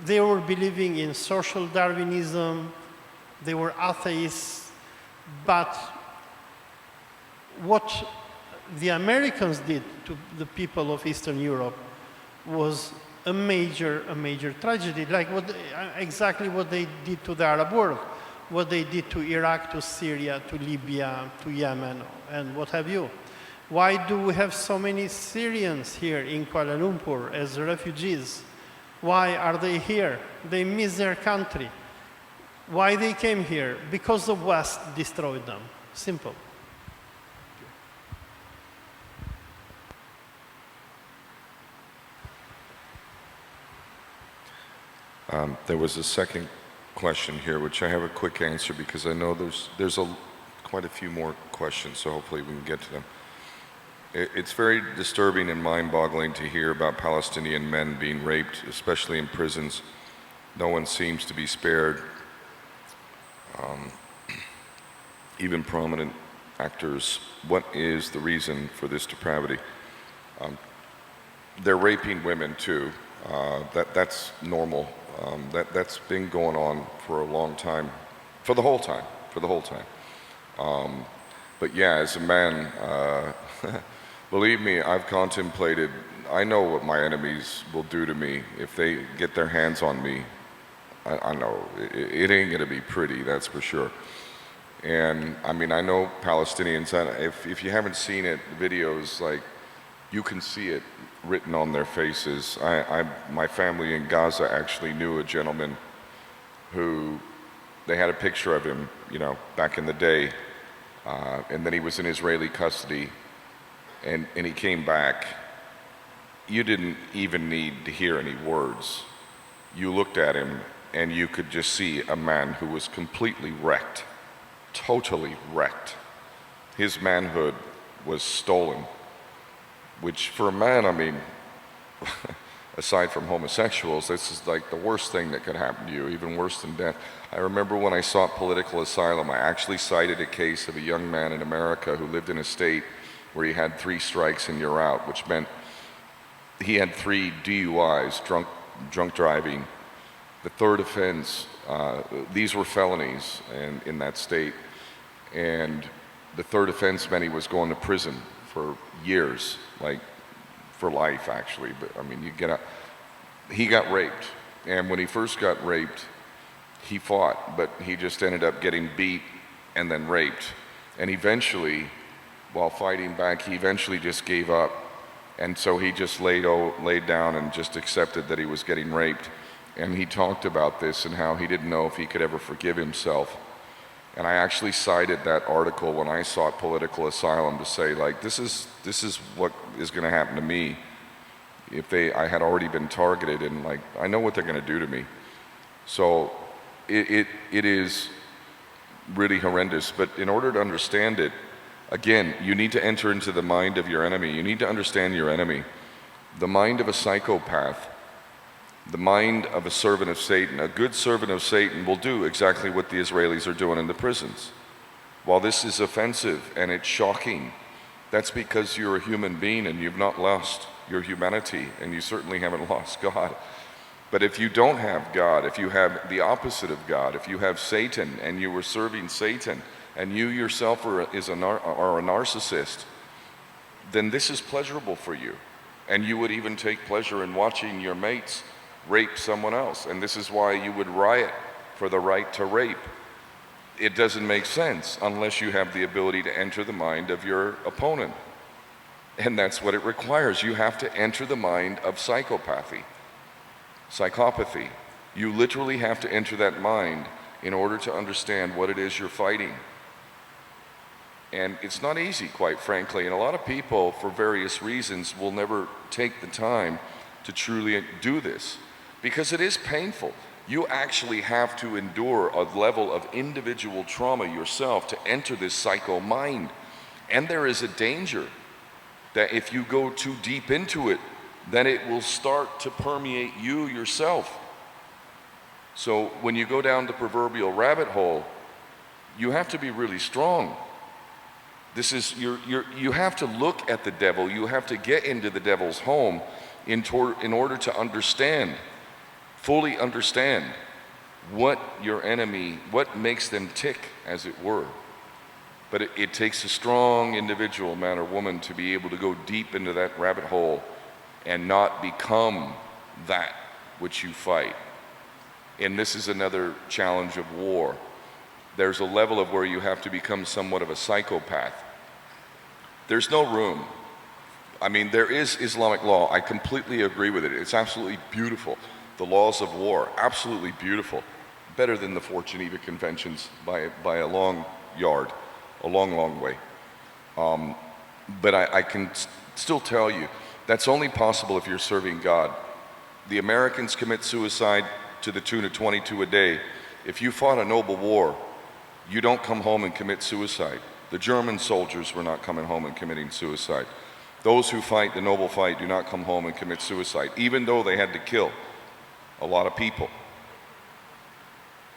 believing in social Darwinism, they were atheists, but what the Americans did to the people of Eastern Europe was a major tragedy, like exactly what they did to the Arab world, what they did to Iraq, to Syria, to Libya, to Yemen, and what have you. Why do we have so many Syrians here in Kuala Lumpur as refugees? Why are they here? They miss their country. Why they came here? Because the West destroyed them. Simple. There was a second question here, which I have a quick answer because I know there's quite a few more questions, so hopefully we can get to them. It's very disturbing and mind-boggling to hear about Palestinian men being raped, especially in prisons. No one seems to be spared. Even prominent actors. What is the reason for this depravity? They're raping women too. That's normal. That's been going on for a long time, for the whole time. But yeah, as a man, believe me, I've contemplated, I know what my enemies will do to me if they get their hands on me. I know, it ain't gonna be pretty, that's for sure. And I mean, I know Palestinians, if you haven't seen it, videos, like, you can see it written on their faces. My family in Gaza actually knew a gentleman who, they had a picture of him, you know, back in the day, and then he was in Israeli custody, and he came back. You didn't even need to hear any words. You looked at him, and you could just see a man who was completely wrecked, totally wrecked. His manhood was stolen, which for a man, I mean, aside from homosexuals, this is like the worst thing that could happen to you, even worse than death. I remember when I sought political asylum, I actually cited a case of a young man in America who lived in a state where he had 3 strikes and you're out, which meant he had 3 DUIs, drunk driving. The third offense, these were felonies in that state. And the third offense meant he was going to prison for years, like for life actually. But I mean, he got raped. And when he first got raped, he fought, but he just ended up getting beat and then raped. And eventually, while fighting back, he eventually just gave up. And so he just laid down and just accepted that he was getting raped. And he talked about this and how he didn't know if he could ever forgive himself. And I actually cited that article when I sought political asylum to say, like, this is what is going to happen to me if I had already been targeted, and like, I know what they're going to do to me. So it is really horrendous. But in order to understand it, again, you need to enter into the mind of your enemy. You need to understand your enemy. The mind of a psychopath, the mind of a servant of Satan. A good servant of Satan will do exactly what the Israelis are doing in the prisons. While this is offensive and it's shocking, that's because you're a human being and you've not lost your humanity, and you certainly haven't lost God. But if you don't have God, if you have the opposite of God, if you have Satan and you were serving Satan, and you yourself are a narcissist, then this is pleasurable for you. And you would even take pleasure in watching your mates rape someone else. And this is why you would riot for the right to rape. It doesn't make sense unless you have the ability to enter the mind of your opponent. And that's what it requires. You have to enter the mind of psychopathy. You literally have to enter that mind in order to understand what it is you're fighting. And it's not easy, quite frankly. And a lot of people, for various reasons, will never take the time to truly do this because it is painful. You actually have to endure a level of individual trauma yourself to enter this psycho mind. And there is a danger that if you go too deep into it, then it will start to permeate you yourself. So when you go down the proverbial rabbit hole, you have to be really strong. This is you have to look at the devil. You have to get into the devil's home in order to understand, fully understand what your enemy, what makes them tick, as it were. But it takes a strong individual, man or woman, to be able to go deep into that rabbit hole and not become that which you fight. And this is another challenge of war. There's a level of where you have to become somewhat of a psychopath. There's no room. I mean, there is Islamic law. I completely agree with it. It's absolutely beautiful. The laws of war, absolutely beautiful. Better than the 4 Geneva Conventions by a long yard, a long, long way. But I can still tell you, that's only possible if you're serving God. The Americans commit suicide to the tune of 22 a day. If you fought a noble war, you don't come home and commit suicide. The German soldiers were not coming home and committing suicide. Those who fight the noble fight do not come home and commit suicide, even though they had to kill a lot of people.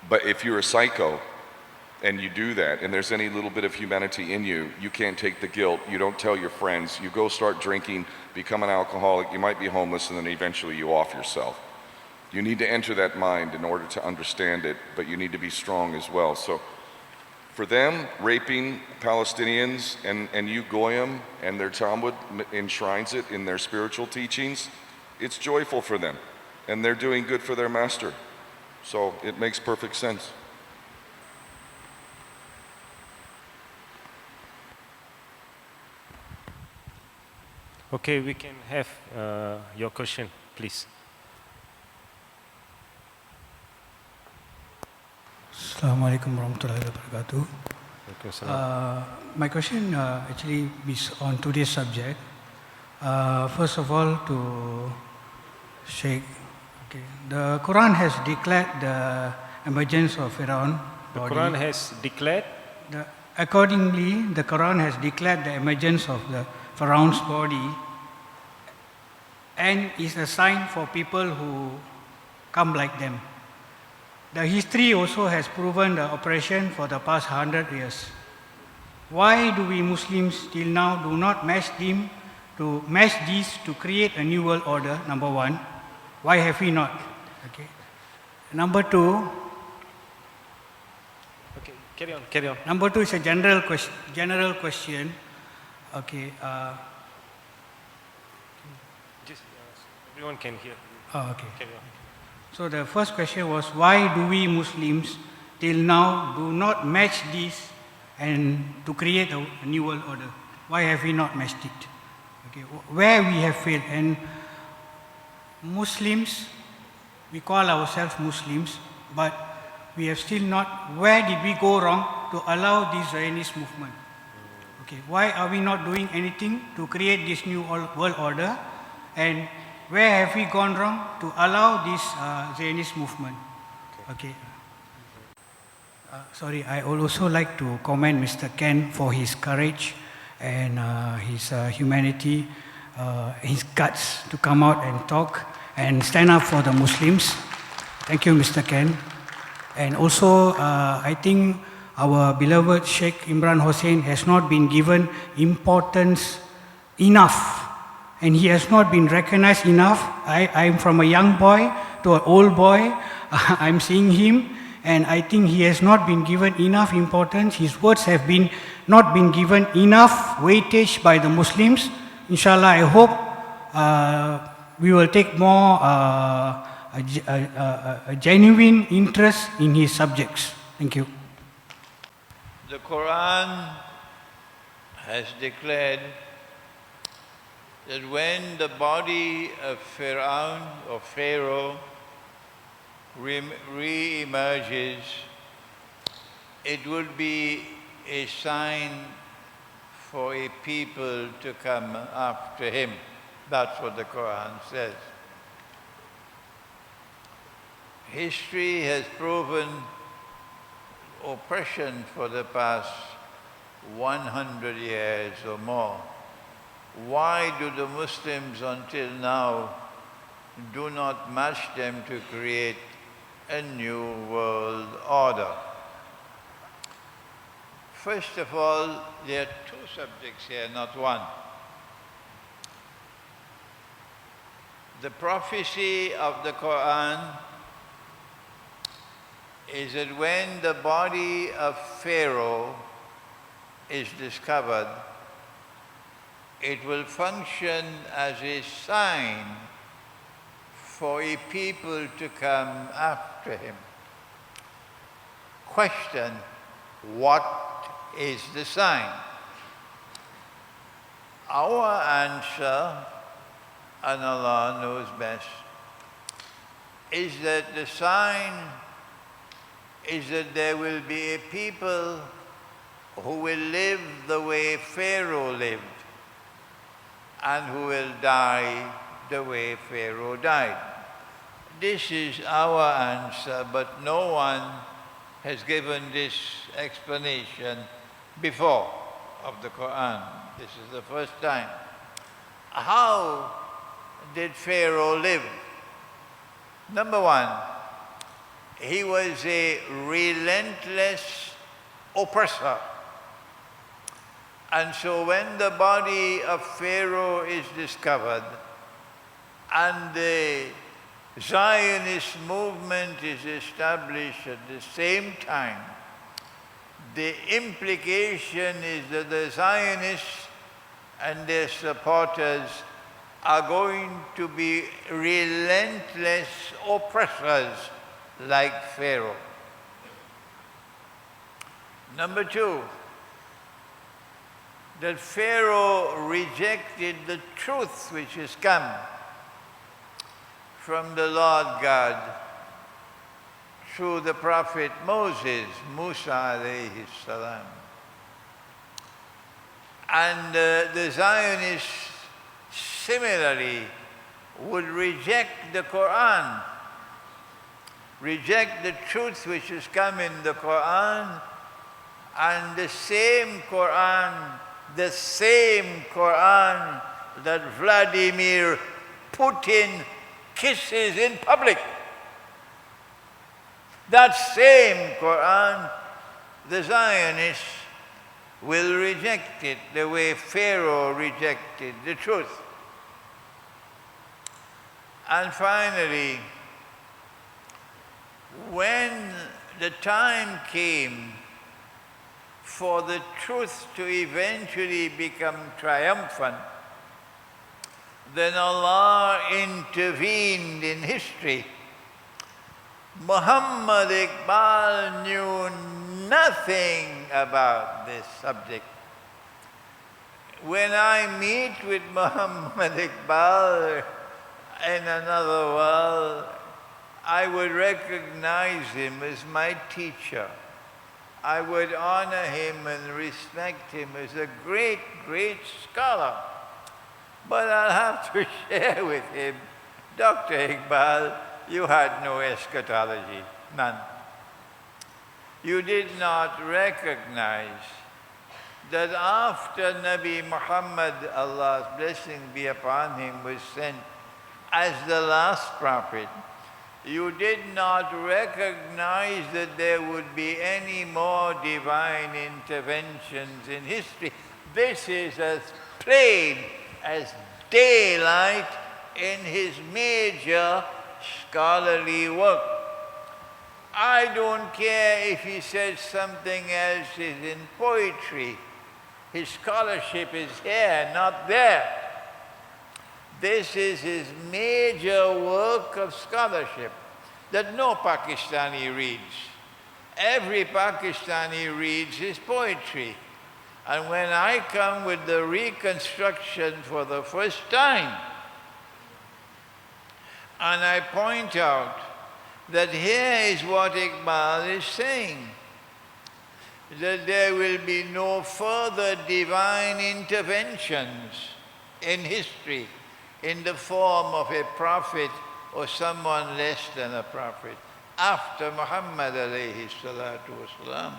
But if you're a psycho and you do that, and there's any little bit of humanity in you, you can't take the guilt, you don't tell your friends, you go start drinking, become an alcoholic, you might be homeless, and then eventually you off yourself. You need to enter that mind in order to understand it, but you need to be strong as well. So for them, raping Palestinians, and you Goyim and their Talmud enshrines it in their spiritual teachings, it's joyful for them, and they're doing good for their master. So it makes perfect sense. Okay, we can have your question, please. Assalamu alaikum warahmatullahi wabarakatuh. My question actually is on today's subject. First of all, to Sheikh, the Quran has declared the emergence of Pharaoh. The Quran has declared? Accordingly, the Quran has declared the emergence of the Pharaoh's body and is a sign for people who come like them. The history also has proven the operation for the past 100 years. Why do we Muslims till now do not match these to create a new world order, number one? Why have we not? Okay. Number two, Carry on, carry on. Number two is a general question. Okay. Just, everyone can hear. Okay. Carry on. So the first question was, why do we Muslims till now do not match this and to create a new world order? Why have we not matched it? Okay. Where we have failed, and Muslims, we call ourselves Muslims, but we have still not, where did we go wrong to allow this Zionist movement? Okay, why are we not doing anything to create this new world order? And where have we gone wrong to allow this Zionist movement? Okay. Sorry, I would also like to commend Mr. Ken for his courage and his humanity, his guts to come out and talk and stand up for the Muslims. Thank you, Mr. Ken. And also, I think our beloved Sheikh Imran Hossain has not been given importance enough, and he has not been recognized enough. I'm from a young boy to an old boy. I'm seeing him, and I think he has not been given enough importance. His words have not been given enough weightage by the Muslims. Inshallah, I hope we will take more a genuine interest in his subjects. Thank you. The Quran has declared that when the body of Pharaoh re-emerges, it would be a sign for a people to come after him. That's what the Quran says. History has proven oppression for the past 100 years or more. Why do the Muslims until now do not match them to create a new world order? First of all, there are two subjects here, not one. The prophecy of the Quran is that when the body of Pharaoh is discovered, it will function as a sign for a people to come after him. Question, what is the sign? Our answer, and Allah knows best, is that the sign is that there will be a people who will live the way Pharaoh lived and who will die the way Pharaoh died. This is our answer, but no one has given this explanation before of the Quran. This is the first time. How did Pharaoh live? Number one, he was a relentless oppressor. And so when the body of Pharaoh is discovered and the Zionist movement is established at the same time, the implication is that the Zionists and their supporters are going to be relentless oppressors like Pharaoh. Number two, that Pharaoh rejected the truth which has come from the Lord God through the prophet Moses, Musa alayhi salam. And the Zionists similarly would reject the Quran, reject the truth which has come in the Quran, and the same Quran that Vladimir Putin kisses in public. That same Quran, the Zionists will reject it the way Pharaoh rejected the truth. And finally, when the time came for the truth to eventually become triumphant, then Allah intervened in history. Muhammad Iqbal knew nothing about this subject. When I meet with Muhammad Iqbal in another world, I would recognize him as my teacher. I would honor him and respect him as a great, great scholar. But I'll have to share with him, Dr. Iqbal, you had no eschatology, none. You did not recognize that after Nabi Muhammad, Allah's blessing be upon him, was sent as the last prophet, you did not recognize that there would be any more divine interventions in history. This is as plain as daylight in his major scholarly work. I don't care if he says something else is in poetry. His scholarship is here, not there. This is his major work of scholarship that no Pakistani reads. Every Pakistani reads his poetry. And when I come with the reconstruction for the first time, and I point out that here is what Iqbal is saying, that there will be no further divine interventions in history in the form of a prophet or someone less than a prophet after Muhammad alayhi salatu wasalam.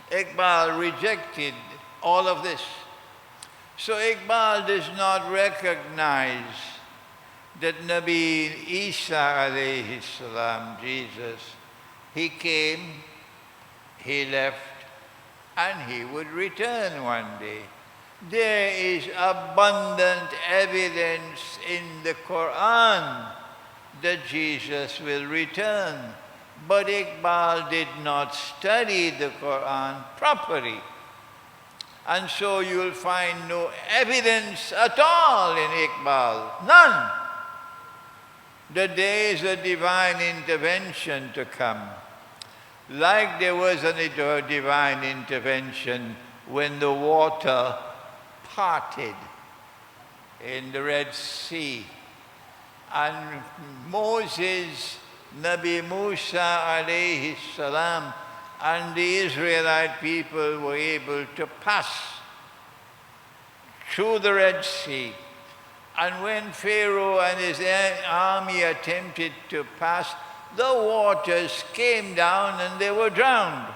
Iqbal rejected all of this. So Iqbal does not recognize that Nabi Isa alayhi salam, Jesus, he came, he left, and he would return one day. There is abundant evidence in the Quran that Jesus will return. But Iqbal did not study the Quran properly. And so you'll find no evidence at all in Iqbal, none, that there is a divine intervention to come. Like there was a divine intervention when the water parted in the Red Sea. And Moses, Nabi Musa alayhi salam, and the Israelite people were able to pass through the Red Sea. And when Pharaoh and his army attempted to pass, the waters came down and they were drowned.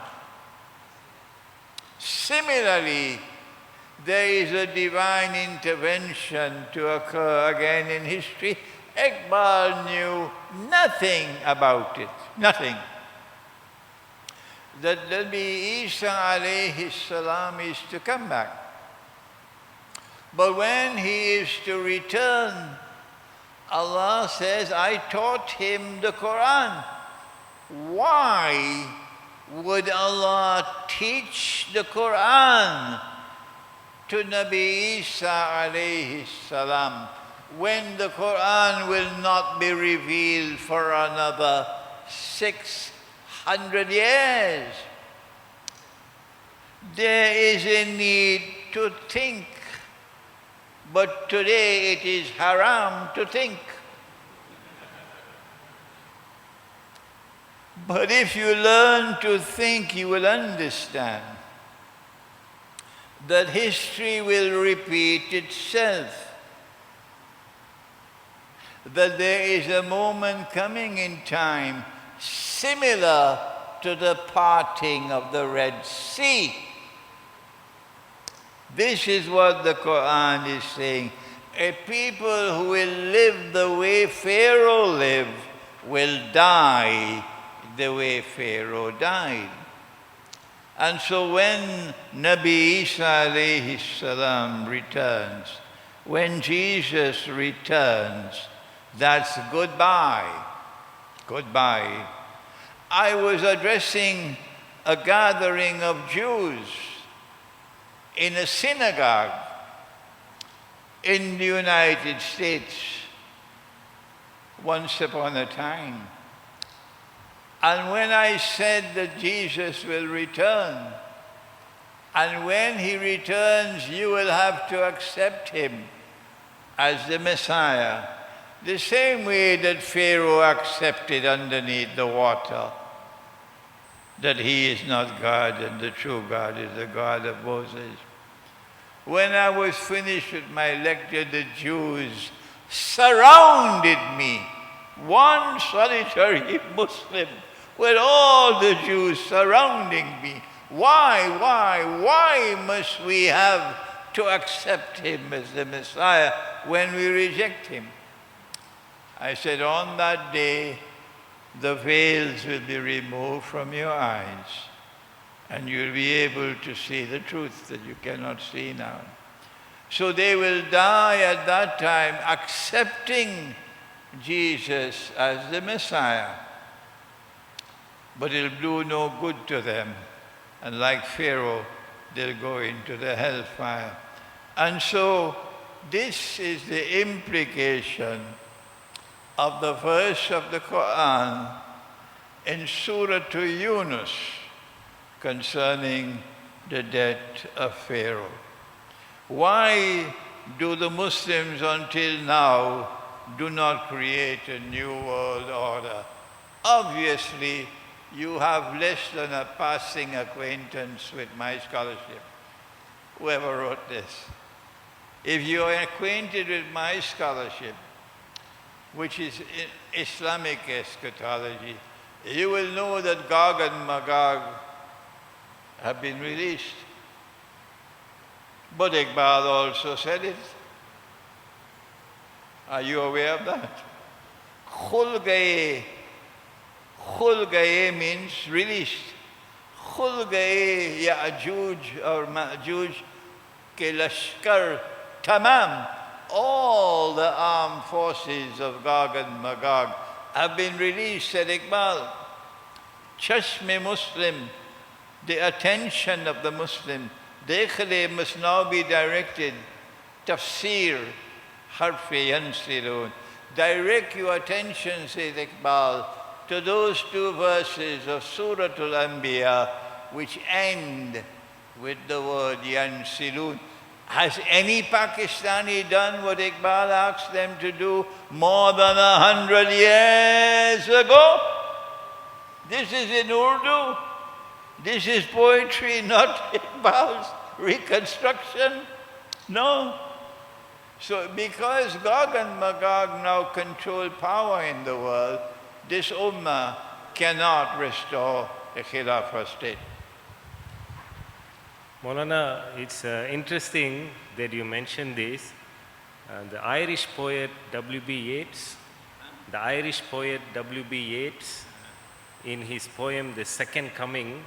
Similarly, there is a divine intervention to occur again in history. Iqbal knew nothing about it, nothing. That Nabi Isa alayhi salam is to come back. But when he is to return, Allah says, I taught him the Quran. Why would Allah teach the Quran to Nabi Isa alayhi salam when the Quran will not be revealed for another 600 years? There is a need to think, but today it is haram to think. But if you learn to think, you will understand that history will repeat itself. That there is a moment coming in time similar to the parting of the Red Sea. This is what the Quran is saying. A people who will live the way Pharaoh lived will die the way Pharaoh died. And so when Nabi Isa alayhi salam returns, when Jesus returns, that's goodbye. Goodbye. I was addressing a gathering of Jews in a synagogue in the United States once upon a time. And when I said that Jesus will return, and when he returns, you will have to accept him as the Messiah, the same way that Pharaoh accepted underneath the water that he is not God and the true God is the God of Moses. When I was finished with my lecture, the Jews surrounded me, one solitary Muslim, with all the Jews surrounding me. Why must we have to accept him as the Messiah when we reject him? I said, on that day, the veils will be removed from your eyes, and you'll be able to see the truth that you cannot see now. So they will die at that time accepting Jesus as the Messiah, but it'll do no good to them. And like Pharaoh, they'll go into the hellfire. And so this is the implication of the verse of the Quran in Surah to Yunus concerning the death of Pharaoh. Why do the Muslims until now do not create a new world order? Obviously, you have less than a passing acquaintance with my scholarship, whoever wrote this. If you are acquainted with my scholarship, which is Islamic eschatology, you will know that Gog and Magog have been released. But Iqbal also said it. Are you aware of that? Khul gaye. Khul gaye means released. Khul gaye Ya'juj or Ma'juj ke lashkar tamam. All the armed forces of Gog and Magog have been released, said Iqbal. Chashme Muslim, the attention of the Muslim, Dekhale must now be directed. Tafsir, harfi yansirun. Direct your attention, says Iqbal, to those two verses of Surah Al-Anbiya which end with the word yansirun. Has any Pakistani done what Iqbal asked them to do more than 100 years ago? This is in Urdu. This is poetry, not Iqbal's reconstruction. No. So because Gog and Magog now control power in the world, this ummah cannot restore the Khilafah state. Maulana, it's interesting that you mentioned this. The Irish poet W.B. Yeats, in his poem The Second Coming,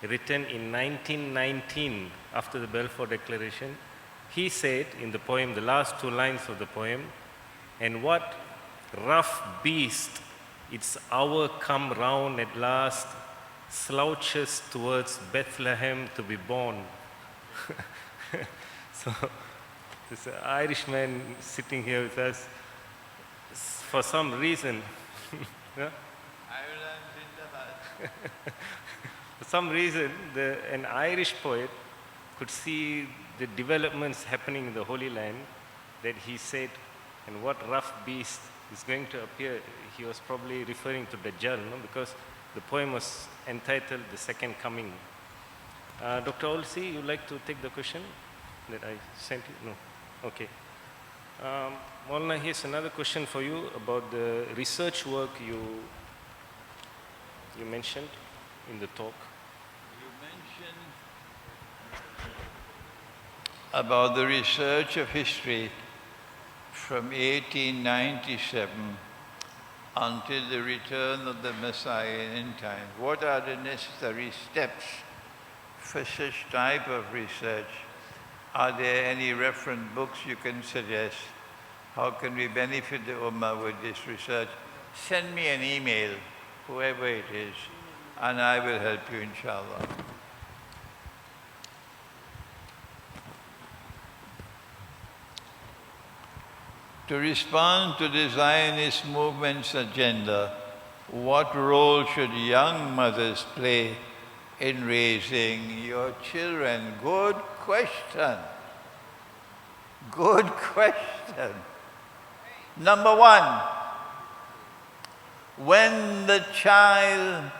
written in 1919 after the Balfour Declaration, he said in the poem, the last two lines of the poem, "And what rough beast, its hour come round at last, slouches towards Bethlehem to be born." So, this Irishman sitting here with us, for some reason, yeah? For some reason, an Irish poet could see the developments happening in the Holy Land, that he said, "And what rough beast is going to appear." He was probably referring to Dajjal, no? Because the poem was entitled The Second Coming. Dr. Olsey, you'd like to take the question that I sent you? No. Okay. Maulana, here's another question for you about the research work you mentioned in the talk. You mentioned about the research of history from 1897 until the return of the Messiah in time. What are the necessary steps for such type of research? Are there any reference books you can suggest? How can we benefit the Ummah with this research? Send me an email, whoever it is, and I will help you, inshallah. to respond to the Zionist movement's agenda, what role should young mothers play in raising your children? Good question. Good question. Number one, when the child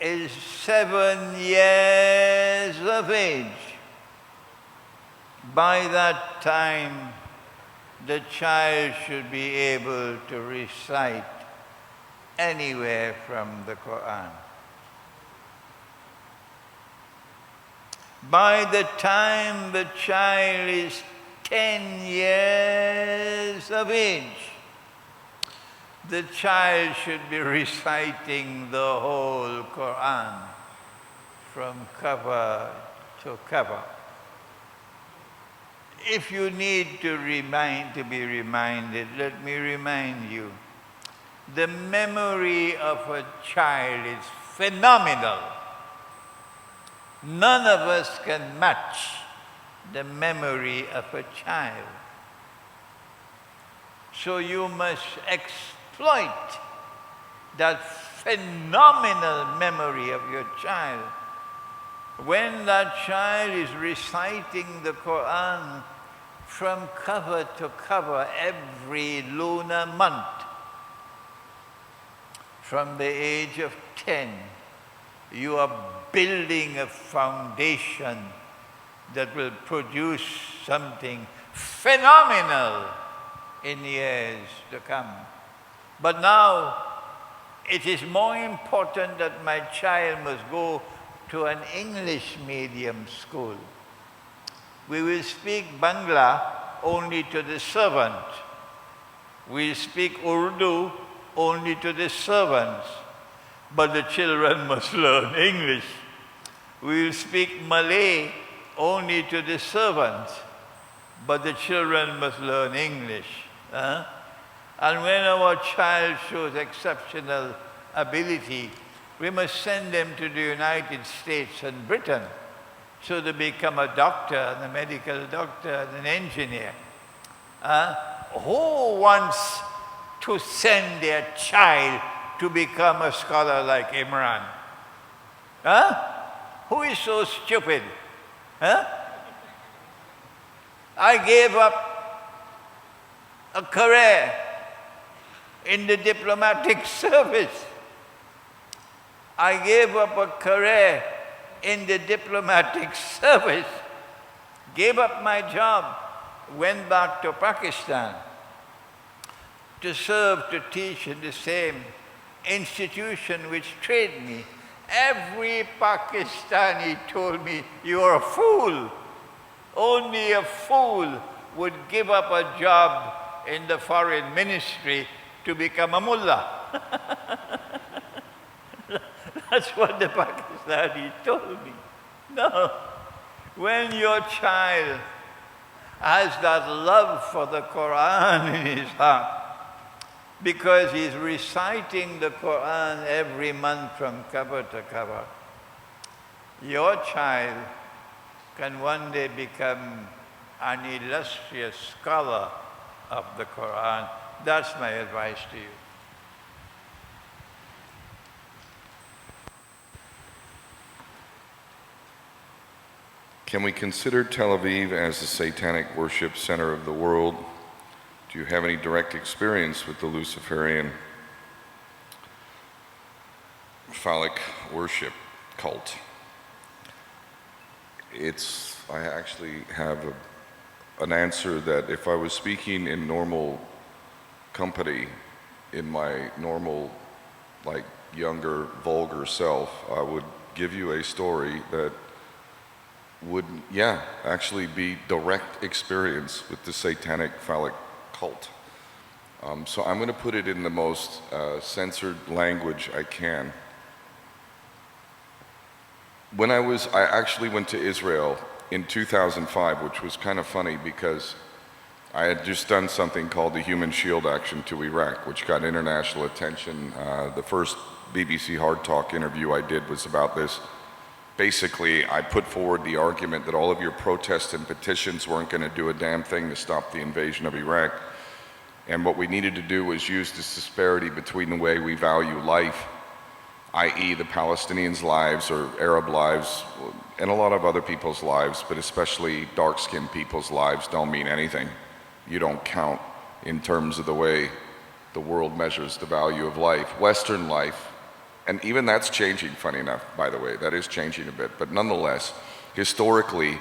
is 7 years of age, by that time the child should be able to recite anywhere from the Quran. By the time the child is 10 years of age, the child should be reciting the whole Quran from cover to cover. If you need to be reminded, let me remind you, the memory of a child is phenomenal. None of us can match the memory of a child. So you must exploit that phenomenal memory of your child. When that child is reciting the Quran from cover to cover every lunar month, from the age of 10, you are building a foundation that will produce something phenomenal in years to come. But now, it is more important that my child must go to an English medium school. We will speak Bangla only to the servant. We speak Urdu only to the servants. But the children must learn English. We will speak Malay only to the servants. But the children must learn English. And when our child shows exceptional ability, we must send them to the United States and Britain so they become a doctor, and a medical doctor, and an engineer. Who wants to send their child to become a scholar like Imran? Who is so stupid? I gave up a career in the diplomatic service. I gave up a career in the diplomatic service, gave up my job, went back to Pakistan to serve, to teach in the same institution which trained me. Every Pakistani told me, "You're a fool. Only a fool would give up a job in the foreign ministry to become a mullah." That's what the Pakistanis told me. No. When your child has that love for the Quran in his heart, because he's reciting the Quran every month from cover to cover, your child can one day become an illustrious scholar of the Quran. That's my advice to you. Can we consider Tel Aviv as the satanic worship center of the world? Do you have any direct experience with the Luciferian phallic worship cult? I actually have an answer that if I was speaking in normal company, in my normal, like, younger, vulgar self, I would give you a story that would, actually be direct experience with the satanic phallic cult. So I'm going to put it in the most censored language I can. I actually went to Israel in 2005, which was kind of funny because I had just done something called the Human Shield Action to Iraq, which got international attention. The first BBC Hard Talk interview I did was about this. Basically, I put forward the argument that all of your protests and petitions weren't going to do a damn thing to stop the invasion of Iraq. And what we needed to do was use this disparity between the way we value life, i.e. the Palestinians' lives or Arab lives, and a lot of other people's lives, but especially dark-skinned people's lives don't mean anything. You don't count in terms of the way the world measures the value of life. Western life, and even that's changing, funny enough, by the way, that is changing a bit, but nonetheless, historically,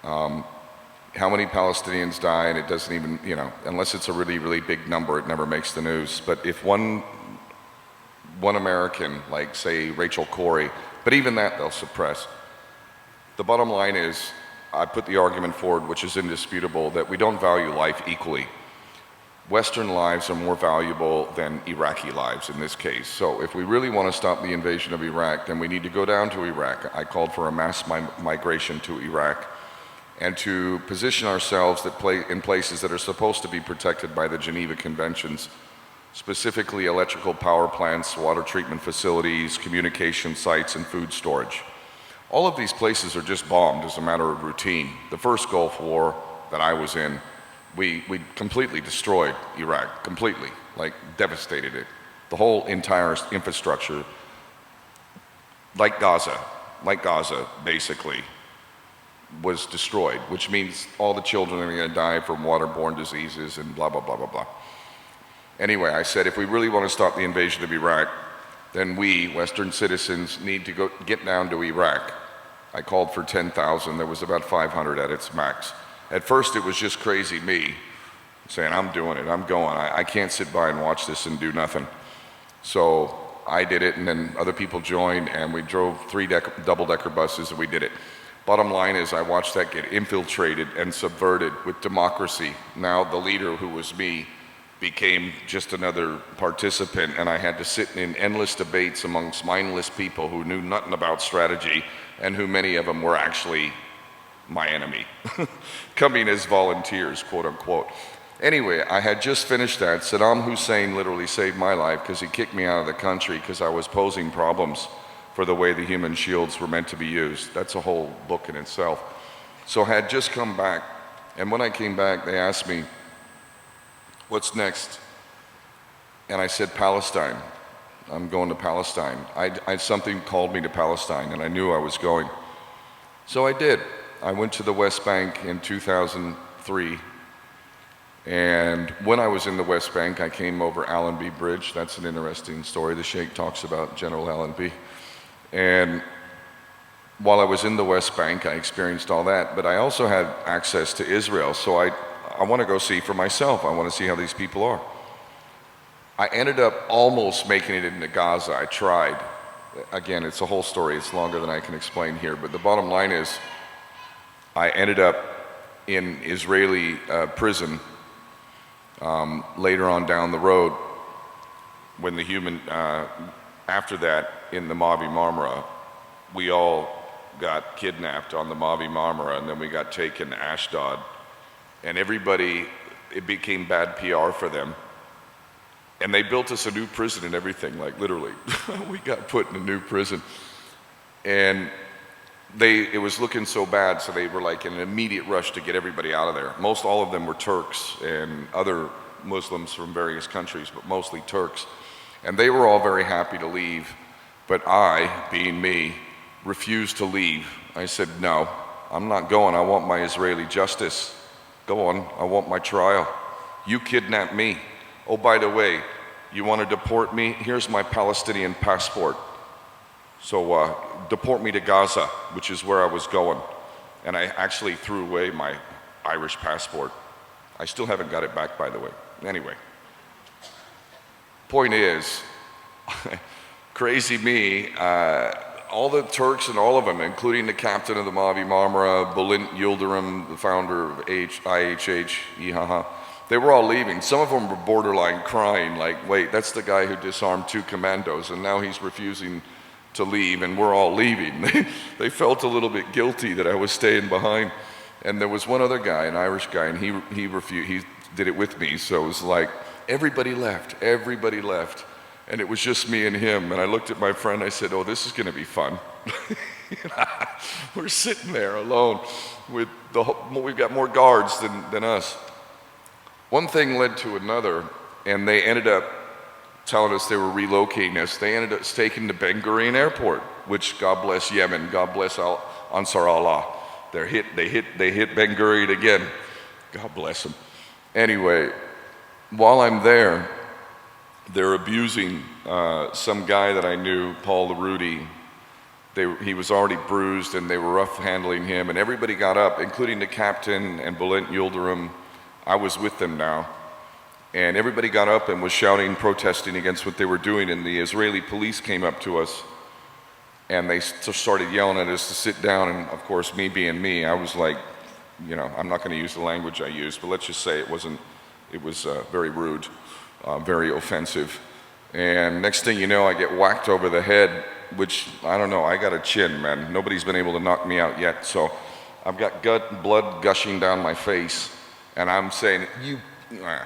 how many Palestinians die, and it doesn't even, unless it's a really, really big number, it never makes the news. But if one American, like say Rachel Corrie, but even that they'll suppress. The bottom line is, I put the argument forward, which is indisputable, that we don't value life equally. Western lives are more valuable than Iraqi lives in this case. So if we really want to stop the invasion of Iraq, then we need to go down to Iraq. I called for a mass migration to Iraq, and to position ourselves in places that are supposed to be protected by the Geneva Conventions, specifically electrical power plants, water treatment facilities, communication sites, and food storage. All of these places are just bombed as a matter of routine. The first Gulf War that I was in, we completely destroyed Iraq, completely, like devastated it. The whole entire infrastructure, like Gaza, basically, was destroyed, which means all the children are going to die from waterborne diseases and blah, blah, blah, blah, blah. Anyway, I said, if we really want to stop the invasion of Iraq, then we, Western citizens, need to get down to Iraq. I called for 10,000. There was about 500 at its max. At first, it was just crazy me saying, I'm doing it, I'm going. I can't sit by and watch this and do nothing. So I did it, and then other people joined, and we drove 3 double-decker buses, and we did it. Bottom line is, I watched that get infiltrated and subverted with democracy. Now the leader, who was me, became just another participant, and I had to sit in endless debates amongst mindless people who knew nothing about strategy, and who many of them were actually my enemy, coming as volunteers, quote unquote. Anyway, I had just finished that. Saddam Hussein literally saved my life because he kicked me out of the country because I was posing problems for the way the human shields were meant to be used. That's a whole book in itself. So I had just come back, and when I came back, they asked me, what's next? And I said, Palestine. I'm going to Palestine. Something called me to Palestine, and I knew I was going. So I did. I went to the West Bank in 2003, and when I was in the West Bank, I came over Allenby Bridge. That's an interesting story. The Sheikh talks about General Allenby. And while I was in the West Bank, I experienced all that, but I also had access to Israel, so I want to go see for myself. I want to see how these people are. I ended up almost making it into Gaza. I tried. Again, it's a whole story. It's longer than I can explain here, but the bottom line is I ended up in Israeli prison later on down the road when after that, in the Mavi Marmara, we all got kidnapped on the Mavi Marmara, and then we got taken to Ashdod. And everybody, it became bad PR for them. And they built us a new prison and everything, like literally. We got put in a new prison. And it was looking so bad, so they were like in an immediate rush to get everybody out of there. Most all of them were Turks and other Muslims from various countries, but mostly Turks. And they were all very happy to leave, but I, being me, refused to leave. I said, no, I'm not going. I want my Israeli justice. Go on, I want my trial. You kidnapped me. Oh, by the way, you want to deport me? Here's my Palestinian passport. So deport me to Gaza, which is where I was going. And I actually threw away my Irish passport. I still haven't got it back, by the way. Anyway. Point is, crazy me, all the Turks and all of them, including the captain of the Mavi Marmara, Bülent Yıldırım, the founder of IHH, IHH, they were all leaving. Some of them were borderline crying, like, wait, that's the guy who disarmed 2 commandos, and now he's refusing to leave, and we're all leaving. They felt a little bit guilty that I was staying behind. And there was one other guy, an Irish guy, and he refused. He did it with me, so it was like, everybody left, and it was just me and him. And I looked at my friend, I said, oh, this is gonna be fun. We're sitting there alone with we've got more guards than us. one thing led to another, and they ended up telling us they were relocating us. They ended up taking to Ben Gurion Airport, which God bless Yemen, God bless Ansar Allah. They hit Ben Gurion again. God bless them. Anyway, while I'm there, they're abusing some guy that I knew, Paul LaRudy. He was already bruised, and they were rough handling him, and everybody got up, including the captain and Bülent Yildirim. I was with them now. And everybody got up and was shouting, protesting against what they were doing, and the Israeli police came up to us, and they started yelling at us to sit down, and of course, me being me, I was like, you know, I'm not going to use the language I used, but let's just say it was very rude, very offensive. And next thing you know, I get whacked over the head, which, I don't know, I got a chin, man. Nobody's been able to knock me out yet, so I've got blood gushing down my face, and I'm saying,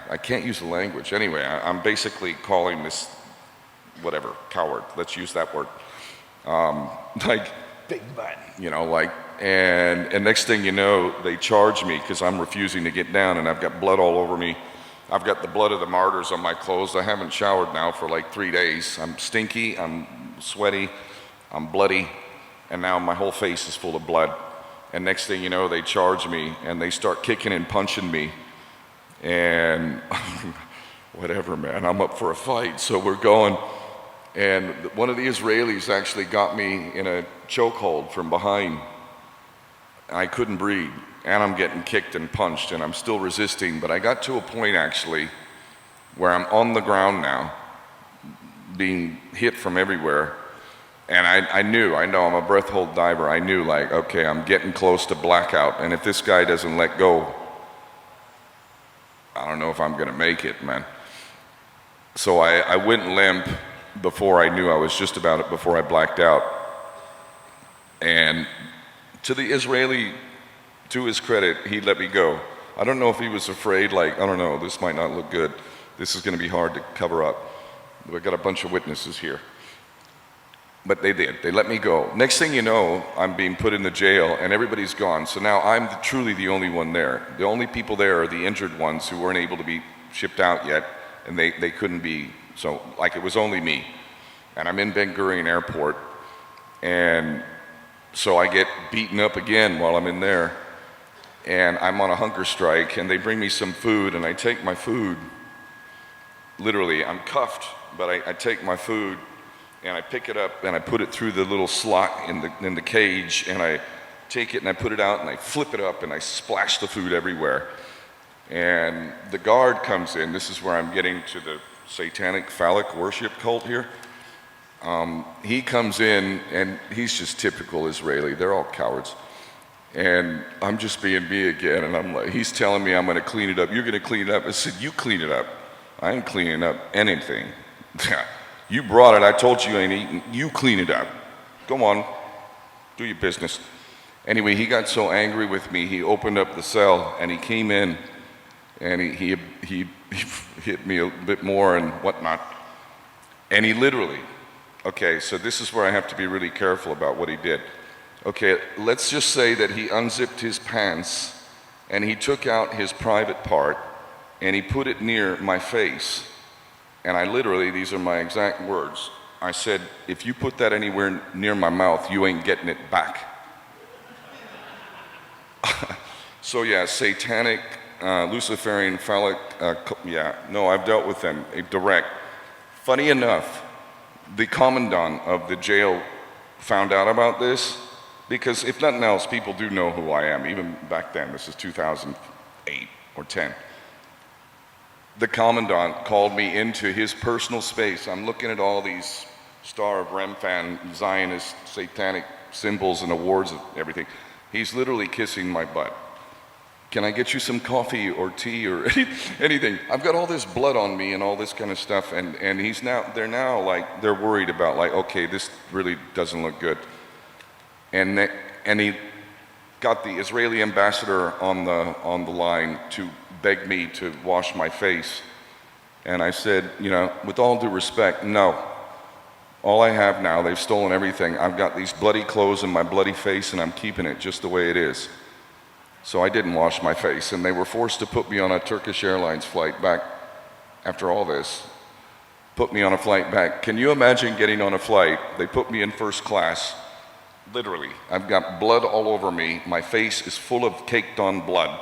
I can't use the language. Anyway, I'm basically calling this, whatever, coward. Let's use that word. Like, big butt. You know, like, and next thing you know, they charge me because I'm refusing to get down, and I've got blood all over me. I've got the blood of the martyrs on my clothes. I haven't showered now for like 3 days. I'm stinky, I'm sweaty, I'm bloody, and now my whole face is full of blood. And next thing you know, they charge me, and they start kicking and punching me. And whatever, man, I'm up for a fight, so we're going. And one of the Israelis actually got me in a chokehold from behind. I couldn't breathe, and I'm getting kicked and punched, and I'm still resisting. But I got to a point, actually, where I'm on the ground now, being hit from everywhere. And I know I'm a breath hold diver. I knew, like, okay, I'm getting close to blackout, and if this guy doesn't let go, I don't know if I'm gonna make it, man. So I went limp before I knew I was just about it, before I blacked out. And to the Israeli, to his credit, he let me go. I don't know if he was afraid, like, I don't know, this might not look good. This is gonna be hard to cover up. We've got a bunch of witnesses here. But they did, they let me go. Next thing you know, I'm being put in the jail and everybody's gone. So now I'm truly the only one there. The only people there are the injured ones who weren't able to be shipped out yet, and they couldn't be, so like it was only me. And I'm in Ben Gurion Airport, and so I get beaten up again while I'm in there, and I'm on a hunger strike, and they bring me some food, and I take my food, literally, I'm cuffed, but I take my food, and I pick it up and I put it through the little slot in the cage, and I take it and I put it out and I flip it up and I splash the food everywhere. And the guard comes in. This is where I'm getting to the satanic phallic worship cult here. He comes in, and he's just typical Israeli. They're all cowards. And I'm just being me again, and I'm like, he's telling me I'm gonna clean it up. You're gonna clean it up? I said, you clean it up. I ain't cleaning up anything. You brought it, I told you ain't eating. You clean it up. Go on, do your business. Anyway, he got so angry with me, he opened up the cell and he came in and he hit me a bit more and whatnot. And he literally, okay, so this is where I have to be really careful about what he did. Okay, let's just say that he unzipped his pants and he took out his private part and he put it near my face. And I literally, these are my exact words, I said, if you put that anywhere near my mouth, you ain't getting it back. So yeah, satanic, Luciferian, phallic, yeah, no, I've dealt with them, direct. Funny enough, the commandant of the jail found out about this, because if nothing else, people do know who I am, even back then. This is 2008 or 10. The commandant called me into his personal space. I'm looking at all these Star of Remphan, Zionist, satanic symbols and awards and everything. He's literally kissing my butt. Can I get you some coffee or tea or anything? I've got all this blood on me and all this kind of stuff, and they're now like, they're worried about like, okay, this really doesn't look good. And he got the Israeli ambassador on the line to beg me to wash my face. And I said, you know, with all due respect, no. All I have now, they've stolen everything. I've got these bloody clothes and my bloody face, and I'm keeping it just the way it is. So I didn't wash my face, and they were forced to put me on a Turkish Airlines flight back after all this. Put me on a flight back. Can you imagine getting on a flight? They put me in first class, literally. I've got blood all over me. My face is full of caked on blood.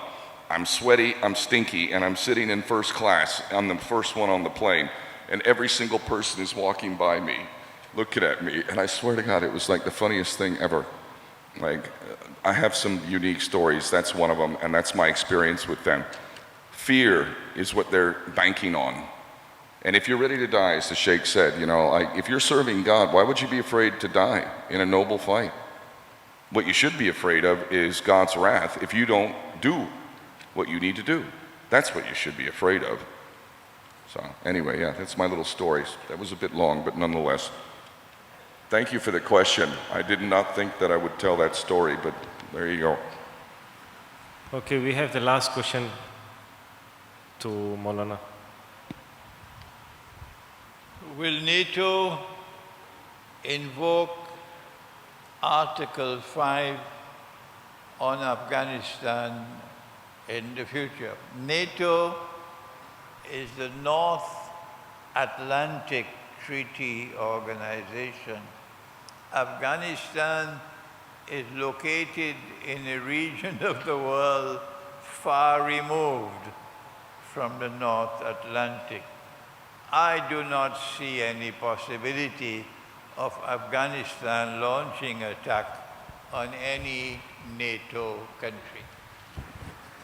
I'm sweaty, I'm stinky, and I'm sitting in first class. I'm the first one on the plane, and every single person is walking by me, looking at me, and I swear to God, it was like the funniest thing ever. Like, I have some unique stories, that's one of them, and that's my experience with them. Fear is what they're banking on. And if you're ready to die, as the Sheikh said, you know, if you're serving God, why would you be afraid to die in a noble fight? What you should be afraid of is God's wrath if you don't do what you need to do. That's what you should be afraid of. So anyway, yeah, that's my little story. That was a bit long, but nonetheless. Thank you for the question. I did not think that I would tell that story, but there you go. Okay, we have the last question to Maulana. Will NATO invoke Article 5 on Afghanistan in the future? NATO is the North Atlantic Treaty Organization. Afghanistan is located in a region of the world far removed from the North Atlantic. I do not see any possibility of Afghanistan launching attack on any NATO country.